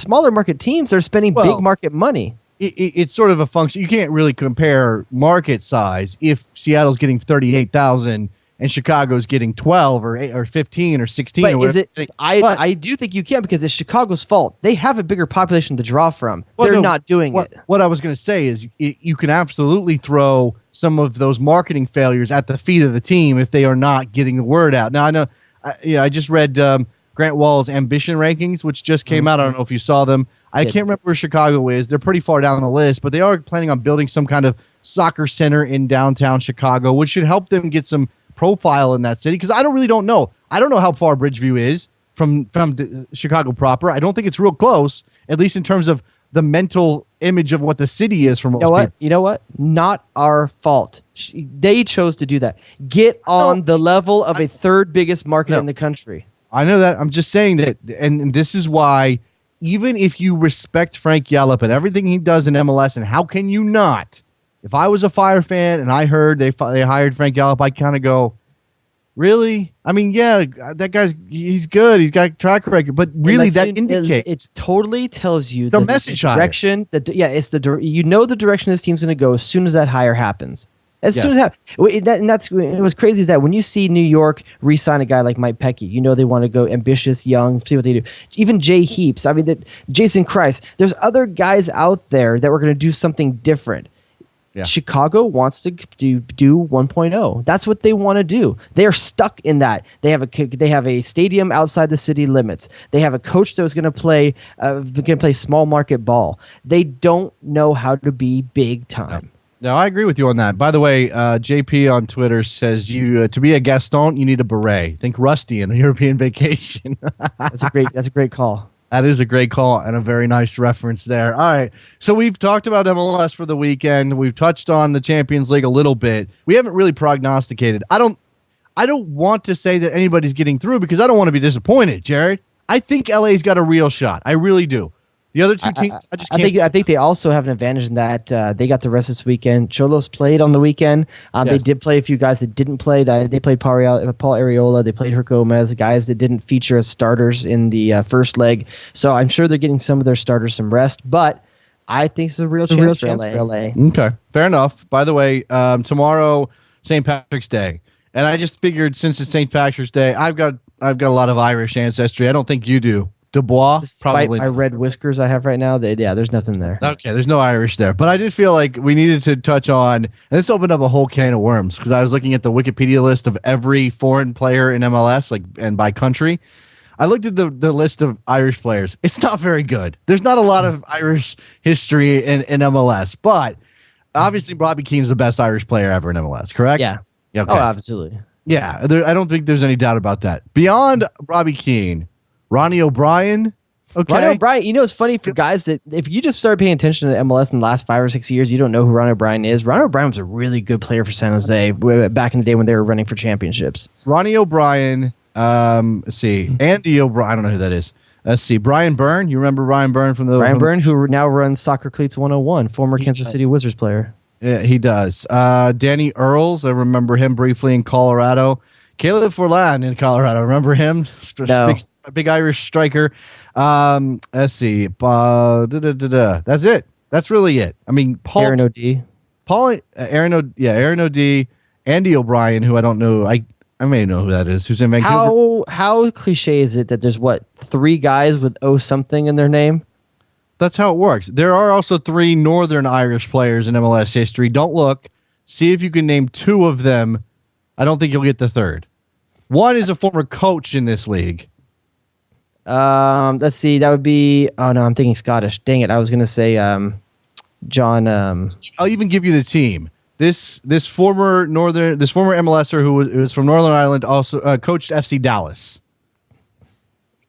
teams that are spending big market money. It's sort of a function. You can't really compare market size if Seattle's getting 38,000 and Chicago's getting 12 or 15 or 16. But or whatever. I do think you can, because it's Chicago's fault. They have a bigger population to draw from. They're not doing it. What I was going to say is you can absolutely throw some of those marketing failures at the feet of the team if they are not getting the word out. Now, I know I just read Grant Wall's ambition rankings, which just came out. I don't know if you saw them. I can't remember where Chicago is. They're pretty far down the list, but they are planning on building some kind of soccer center in downtown Chicago, which should help them get some profile in that city, because I don't know. I don't know how far Bridgeview is from Chicago proper. I don't think it's real close, at least in terms of the mental image of what the city is. You know what? Not our fault. They chose to do that. Get on the level of a third biggest market in the country. I know that. I'm just saying that, and this is why, even if you respect Frank Gallup and everything he does in MLS, and how can you not? If I was a Fire fan and I heard they hired Frank Gallup, I'd kind of go, really? I mean, yeah, that guy's he's good. He's got a track record, but really that indicates it totally tells you the message direction. It's the direction this team's going to go as soon as that hire happens. As soon as it was crazy is that when you see New York re-sign a guy like Mike Pecky, they want to go ambitious, young, see what they do. Even Jay Heaps, Jason Christ. There's other guys out there that were going to do something different. Yeah. Chicago wants to do 1.0. That's what they want to do. They are stuck in that. They have a stadium outside the city limits. They have a coach that was going to play small market ball. They don't know how to be big time. No, I agree with you on that. By the way, JP on Twitter says you to be a Gaston, you need a beret. Think Rusty in a European Vacation. That's a great call. That is a great call and a very nice reference there. All right. So we've talked about MLS for the weekend. We've touched on the Champions League a little bit. We haven't really prognosticated. I don't want to say that anybody's getting through because I don't want to be disappointed, Jared. I think LA's got a real shot. I really do. The other two teams, I just can't. I think they also have an advantage in that they got the rest this weekend. Cholos played on the weekend. Yes. They did play a few guys that didn't play. They played Paul Arriola. They played Herc Gomez, guys that didn't feature as starters in the first leg. So I'm sure they're getting some of their starters some rest. But I think it's a real chance for LA. Okay, fair enough. By the way, tomorrow, St. Patrick's Day, and I just figured since it's St. Patrick's Day, I've got a lot of Irish ancestry. I don't think you do. DuBois, despite probably my red whiskers I have right now, there's nothing there. Okay, there's no Irish there. But I did feel like we needed to touch on, and this opened up a whole can of worms, because I was looking at the Wikipedia list of every foreign player in MLS, and by country. I looked at the list of Irish players. It's not very good. There's not a lot of Irish history in MLS, but obviously Robbie Keane's the best Irish player ever in MLS, correct? Yeah. Okay. Oh, absolutely. Yeah, I don't think there's any doubt about that. Beyond Robbie Keane, Ronnie O'Brien. Okay. Ronnie O'Brien, it's funny for guys that if you just started paying attention to MLS in the last 5 or 6 years, you don't know who Ronnie O'Brien is. Ronnie O'Brien was a really good player for San Jose back in the day when they were running for championships. Ronnie O'Brien, let's see, Andy O'Brien, I don't know who that is. Let's see, Brian Byrne. You remember Brian Byrne from the... Brian Byrne, who now runs Soccer Cleats 101, former Kansas City Wizards player. Yeah, he does. Danny Earls, I remember him briefly in Colorado. Caleb Forlan in Colorado. Remember him? No. Big Irish striker. Let's see. That's it. That's really it. I mean, Aaron O'D. Aaron O'D. Andy O'Brien, who I don't know. I may know who that is. Who's in Vancouver? How cliche is it that there's 3 guys with O something in their name? That's how it works. There are also 3 Northern Irish players in MLS history. Don't look. See if you can name 2 of them. I don't think you'll get the third. One is a former coach in this league. Let's see. That would be... Oh, no, I'm thinking Scottish. Dang it. I was going to say John... I'll even give you the team. This former MLSer who was from Northern Ireland also coached FC Dallas.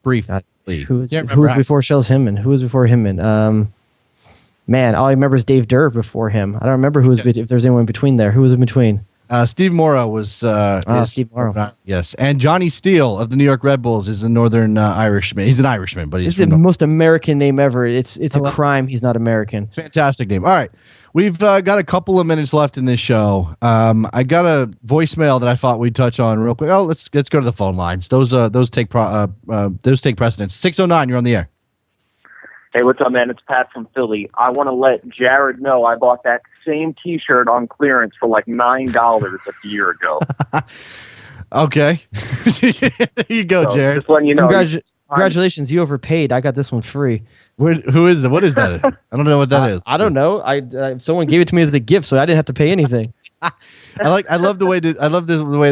Briefly. Who was before Shells Hinman? Who was before Hinman? Man, all I remember is Dave Durr before him. I don't remember who was if there's anyone in between there. Who was in between? Steve Morrow was... Steve Morrow. Yes. And Johnny Steele of the New York Red Bulls is a Northern Irishman. He's an Irishman, but he's the most American name ever. It's a crime he's not American. Fantastic name. All right. We've got a couple of minutes left in this show. I got a voicemail that I thought we'd touch on real quick. Oh, let's go to the phone lines. Those take precedence. 609, you're on the air. Hey, what's up, man? It's Pat from Philly. I want to let Jared know I bought that same T-shirt on clearance for like $9 a year ago. Okay. There you go, Jared. Just letting you know. Congratulations, you overpaid. I got this one free. Who is that? What is that? I don't know what that is. I don't know. Someone gave it to me as a gift, so I didn't have to pay anything. I love the way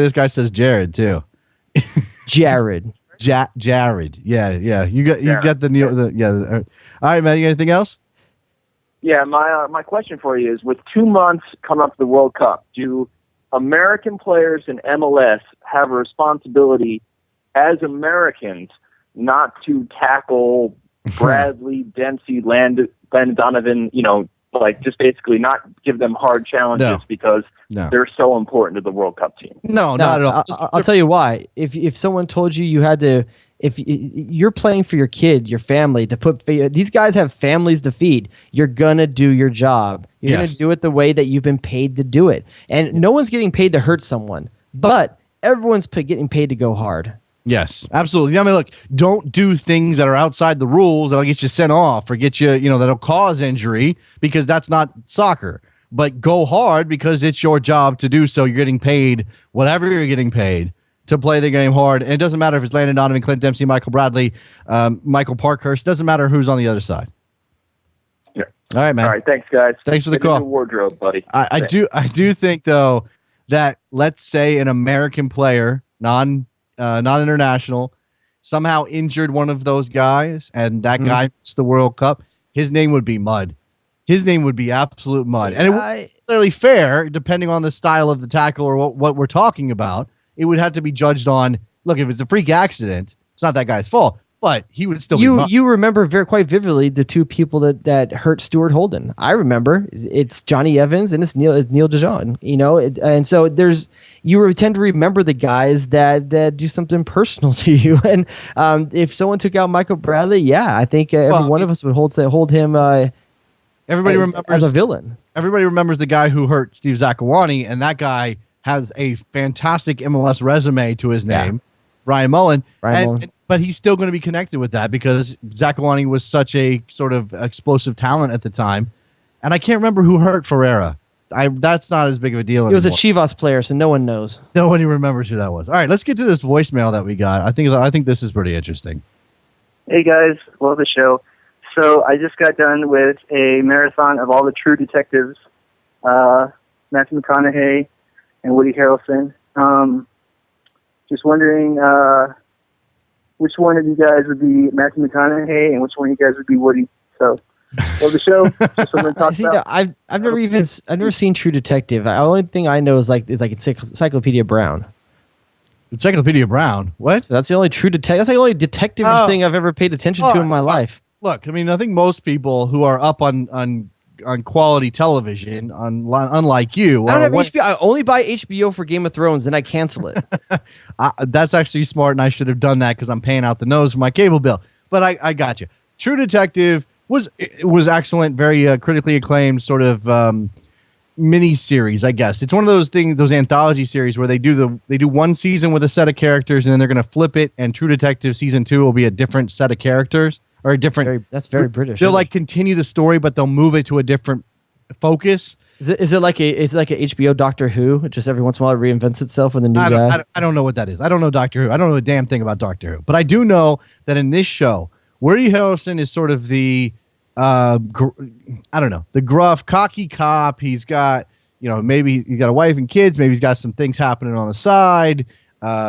this guy says Jared too. Jared. Jared. Yeah. You got the all right, man. You got anything else? Yeah, my question for you is: with 2 months coming up to the World Cup, do American players in MLS have a responsibility as Americans not to tackle Bradley, Dempsey, Landon Donovan? Just basically not give them hard challenges because they're so important to the World Cup team. No, not at all. I'll tell you why. If someone told you had to, if you're playing for your kid, your family, to put these guys have families to feed, you're gonna do your job. You're gonna do it the way that you've been paid to do it. And no one's getting paid to hurt someone, but everyone's getting paid to go hard. Yes, absolutely. I mean, look, don't do things that are outside the rules that'll get you sent off or get you, that'll cause injury, because that's not soccer. But go hard because it's your job to do so. You're getting paid whatever you're getting paid to play the game hard. And it doesn't matter if it's Landon Donovan, Clint Dempsey, Michael Bradley, Michael Parkhurst. Doesn't matter who's on the other side. Yeah. All right, man. All right, thanks, guys. Thanks for the call. Wardrobe, buddy. I do think though that, let's say, an American player, not international, somehow injured one of those guys, and that guy missed the World Cup, his name would be mud. His name would be absolute mud. And it wouldn't be necessarily fair, depending on the style of the tackle or what we're talking about. It would have to be judged on, look, if it's a freak accident, it's not that guy's fault. but he would still you be you remember quite vividly the two people that hurt Stuart Holden. I remember it's Johnny Evans and it's Neil DeJean. And so you tend to remember the guys that do something personal to you. And if someone took out Michael Bradley, yeah, I think every one of us would hold him. Everybody remembers as a villain. Everybody remembers the guy who hurt Steve Zakuani, and that guy has a fantastic MLS resume to his name, Ryan Mullen. But he's still going to be connected with that because Zakuani was such a sort of explosive talent at the time. And I can't remember who hurt Ferreira. That's not as big of a deal anymore. He was a Chivas player, so no one knows. Nobody remembers who that was. All right, let's get to this voicemail that we got. I think this is pretty interesting. Hey guys, love the show. So I just got done with a marathon of all the True Detectives, Matthew McConaughey and Woody Harrelson. Just wondering which one of you guys would be Matthew McConaughey and which one of you guys would be Woody. So, love the show. Just something to talk about. I've never seen True Detective. The only thing I know is Encyclopedia Brown. Encyclopedia Brown. What? That's the only True Detective. That's the only detective thing I've ever paid attention to in my life. Look, I mean, I think most people who are up on quality television, unlike you, I don't have HBO. I only buy HBO for Game of Thrones, and I cancel it. That's actually smart, and I should have done that because I'm paying out the nose for my cable bill. But I got you. True Detective was excellent, very critically acclaimed sort of mini series, I guess. It's one of those things, those anthology series where they do one season with a set of characters, and then they're going to flip it, and True Detective season 2 will be a different set of characters. Or a different. That's very British. They'll continue the story, but they'll move it to a different focus. Is it like a HBO Doctor Who? Just every once in a while it reinvents itself with a new guy. I don't know what that is. I don't know Doctor Who. I don't know a damn thing about Doctor Who. But I do know that in this show, Woody Harrelson is sort of the the gruff, cocky cop. He's got maybe he's got a wife and kids. Maybe he's got some things happening on the side.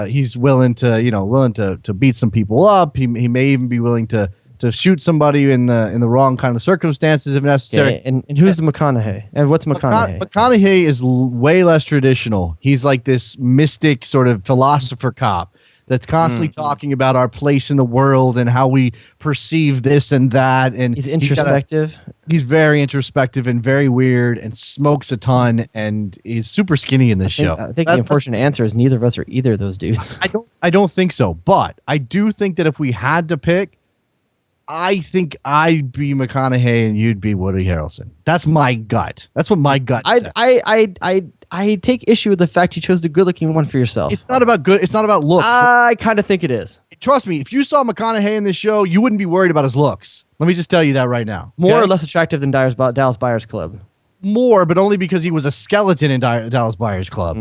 He's willing to beat some people up. He may even be willing to shoot somebody in the wrong kind of circumstances if necessary. Yeah, and who's the McConaughey? And what's McConaughey? McConaughey is way less traditional. He's like this mystic sort of philosopher cop that's constantly talking about our place in the world and how we perceive this and that. And he's introspective. He's very introspective and very weird and smokes a ton and he's super skinny in this show. I think the unfortunate answer is neither of us are either of those dudes. I don't think so. But I do think that if we had to pick, I think I'd be McConaughey and you'd be Woody Harrelson. That's my gut. That's what my gut says. I take issue with the fact you chose the good-looking one for yourself. It's not about good. It's not about looks. I kind of think it is. Trust me, if you saw McConaughey in this show, you wouldn't be worried about his looks. Let me just tell you that right now. More or less attractive than Dallas Buyers Club? More, but only because he was a skeleton in Dallas Buyers Club.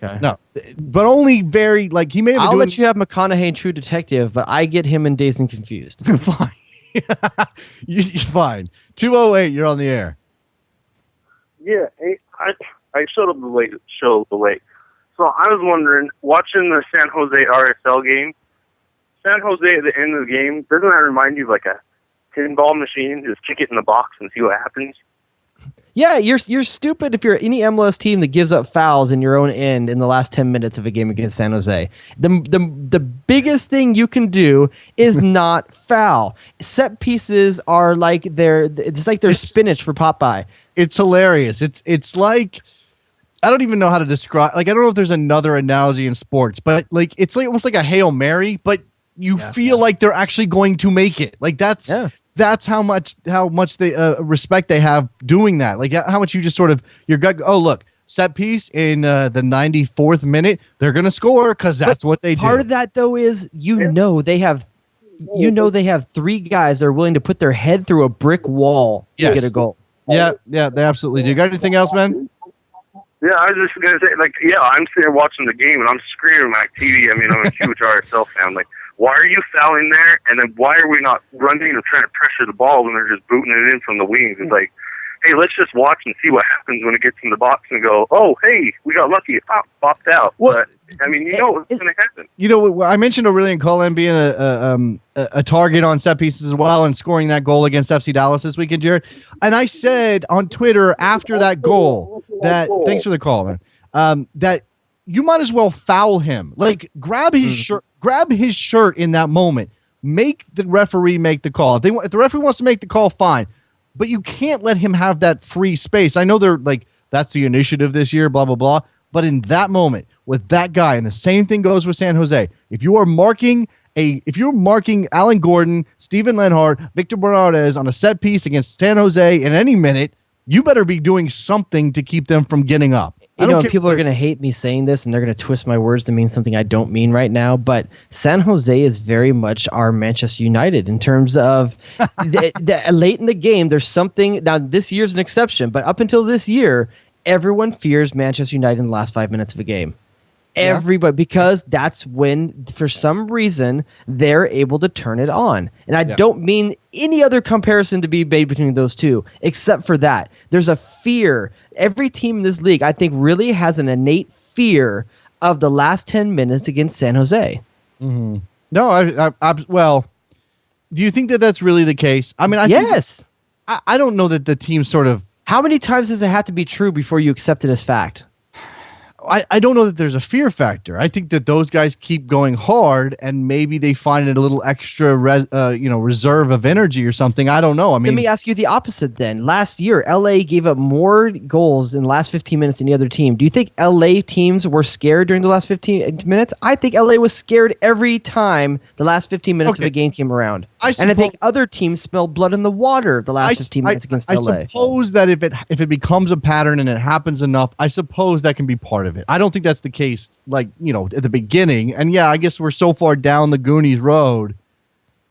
Okay. No, but only very, he may have I'll let you have McConaughey in True Detective, but I get him in Dazed and Confused. Fine. You're fine. 208, you're on the air. Yeah, I showed up late. So I was wondering, watching the San Jose RSL game, San Jose at the end of the game, doesn't that remind you of like a pinball machine? Just kick it in the box and see what happens. Yeah, you're stupid if you're any MLS team that gives up fouls in your own end in the last 10 minutes of a game against San Jose. The biggest thing you can do is not foul. Set pieces are it's like they're spinach for Popeye. It's hilarious. It's like, I don't even know how to describe. I don't know if there's another analogy in sports, but it's almost like a Hail Mary, but you feel like they're actually going to make it. That's how much they respect they have doing that. How much you just sort of your gut. Oh, look, set piece in the 94th minute. They're gonna score because that's what they do. Part of that though is they have three guys that are willing to put their head through a brick wall to get a goal. Yeah, they absolutely do. You got anything else, man? Yeah, I was just gonna say, I'm sitting here watching the game and I'm screaming at my TV. I mean, I'm a huge RSL fan. Why are you fouling there? And then why are we not running or trying to pressure the ball when they're just booting it in from the wings? It's like, hey, let's just watch and see what happens when it gets in the box and go, oh, hey, we got lucky. It popped out. Well, but, I mean, what's going to happen. I mentioned Aurelian Colin being a target on set pieces as well and scoring that goal against FC Dallas this weekend, Jared. And I said on Twitter after that goal that, thanks for the call, man, that you might as well foul him. Grab his shirt in that moment. make the referee make the call. If the referee wants to make the call, fine. But you can't let him have that free space. I know they're like, that's the initiative this year, blah, blah, blah. But in that moment, with that guy, and the same thing goes with San Jose, if you're marking Alan Gordon, Steven Lenhart, Victor Bernardes on a set piece against San Jose in any minute, you better be doing something to keep them from getting up. People are going to hate me saying this, and they're going to twist my words to mean something I don't mean right now, but San Jose is very much our Manchester United in terms of late in the game, there's something. Now, this year's an exception, but up until this year, everyone fears Manchester United in the last 5 minutes of a game. Everybody, because that's when, for some reason, they're able to turn it on. And I don't mean any other comparison to be made between those two, except for that. There's a fear. Every team in this league, I think, really has an innate fear of the last 10 minutes against San Jose. Mm-hmm. No, well, do you think that that's really the case? I mean, yes. I don't know that the team sort of... How many times does it have to be true before you accept it as fact? I don't know that there's a fear factor. I think that those guys keep going hard, and maybe they find it a little extra, reserve of energy or something. I don't know. I mean, let me ask you the opposite then. Last year, LA gave up more goals in the last 15 minutes than any other team. Do you think LA teams were scared during the last 15 minutes? I think LA was scared every time the last 15 minutes of a game came around. I think other teams smelled blood in the water the last 15 minutes against LA. I suppose that if it becomes a pattern and it happens enough, I suppose that can be part of it. I don't think that's the case, at the beginning. And yeah, I guess we're so far down the Goonies road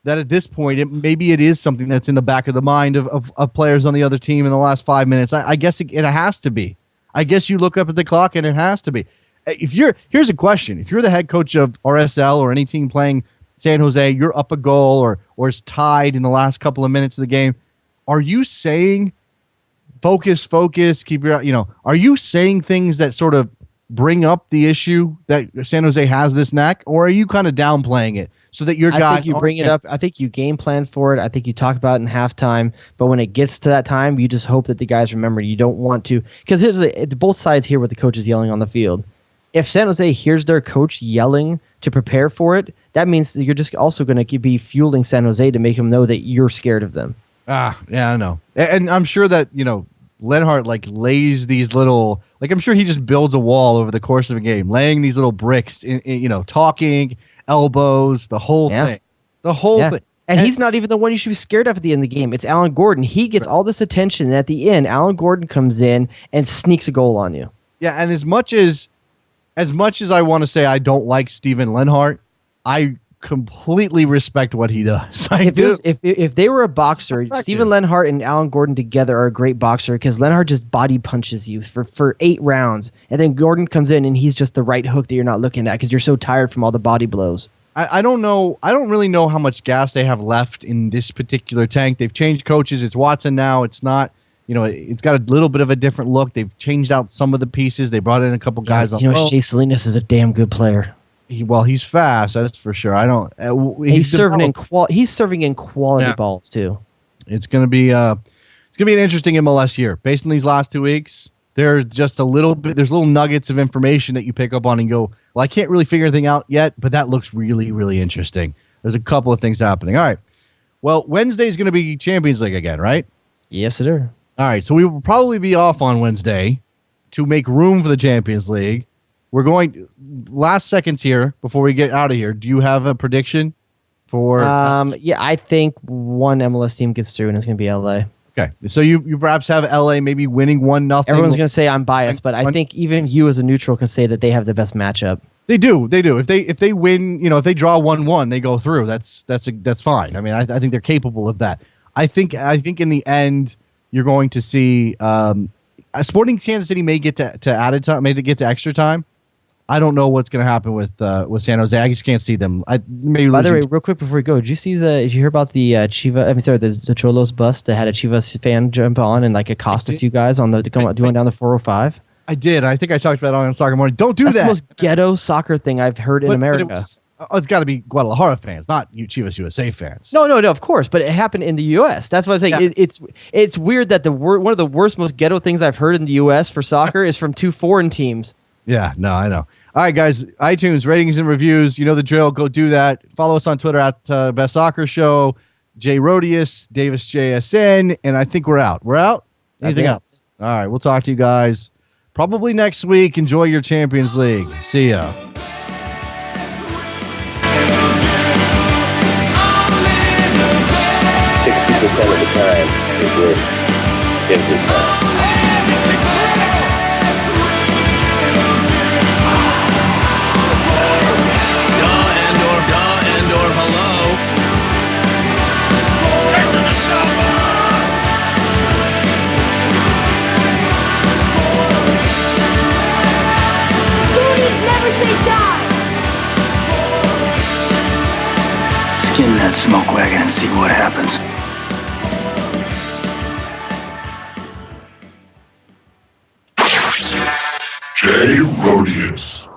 that at this point, maybe it is something that's in the back of the mind of players on the other team in the last 5 minutes. I guess it has to be. I guess you look up at the clock and it has to be. Here's a question. If you're the head coach of RSL or any team playing San Jose, you're up a goal or it's tied in the last couple of minutes of the game. Are you saying focus, keep your, are you saying things that sort of bring up the issue that San Jose has this knack, or are you kind of downplaying it so that your guys... I think you bring it up. I think you game plan for it. I think you talk about it in halftime, but when it gets to that time, you just hope that the guys remember. You don't want to... Because both sides hear what the coach is yelling on the field. If San Jose hears their coach yelling to prepare for it, that means that you're just also going to be fueling San Jose to make them know that you're scared of them. Yeah, I know. And I'm sure that, Lenhart lays these little, I'm sure he just builds a wall over the course of a game, laying these little bricks in talking, elbows, the whole thing, thing. And he's not even the one you should be scared of at the end of the game. It's Alan Gordon. He gets all this attention, and at the end, Alan Gordon comes in and sneaks a goal on you. Yeah, and as much as I want to say I don't like Steven Lenhart, I completely respect what he does. If they were a boxer, Steven Lenhart and Alan Gordon together are a great boxer because Lenhart just body punches you for 8 rounds, and then Gordon comes in and he's just the right hook that you're not looking at because you're so tired from all the body blows. I don't know. I don't really know how much gas they have left in this particular tank. They've changed coaches. It's Watson now. It's not. It's got a little bit of a different look. They've changed out some of the pieces. They brought in a couple guys. Shea Salinas is a damn good player. He's fast, that's for sure. I don't. He's serving in quality balls too. It's gonna be an interesting MLS year. Based on these last 2 weeks, there's just there's little nuggets of information that you pick up on and go, well, I can't really figure anything out yet, but that looks really, really interesting. There's a couple of things happening. All right. Well, Wednesday is going to be Champions League again, right? Yes, it is. All right. So we will probably be off on Wednesday to make room for the Champions League. We're going last seconds here before we get out of here. Do you have a prediction for? Yeah, I think one MLS team gets through, and it's going to be LA. Okay, so you perhaps have LA maybe winning 1-0. Everyone's going to say I'm biased, but I think even you as a neutral can say that they have the best matchup. They do. If they win, if they draw 1-1, they go through. That's fine. I mean, I think they're capable of that. I think in the end you're going to see Sporting Kansas City may get to added time, may get to extra time. I don't know what's going to happen with San Jose. I just can't see them. By the way, real quick before we go, did you hear about the the Cholos bus that had a Chivas fan jump on and accost a few guys on going down the 405? I did. I think I talked about it on Soccer Morning. Don't do that. That's the most ghetto soccer thing I've heard in America. It's got to be Guadalajara fans, not Chivas USA fans. No, of course, but it happened in the U.S. That's what I'm saying. Yeah. It's weird that one of the worst, most ghetto things I've heard in the U.S. for soccer is from 2 foreign teams. Yeah, no, I know. All right, guys, iTunes, ratings and reviews. You know the drill. Go do that. Follow us on Twitter at Best Soccer Show, J Rodius, Davis JSN, and I think we're out. We're out? Anything else? All right, we'll talk to you guys probably next week. Enjoy your Champions League. See ya. 60% of the time is worth every time. Skin that smoke wagon and see what happens. J Rodius.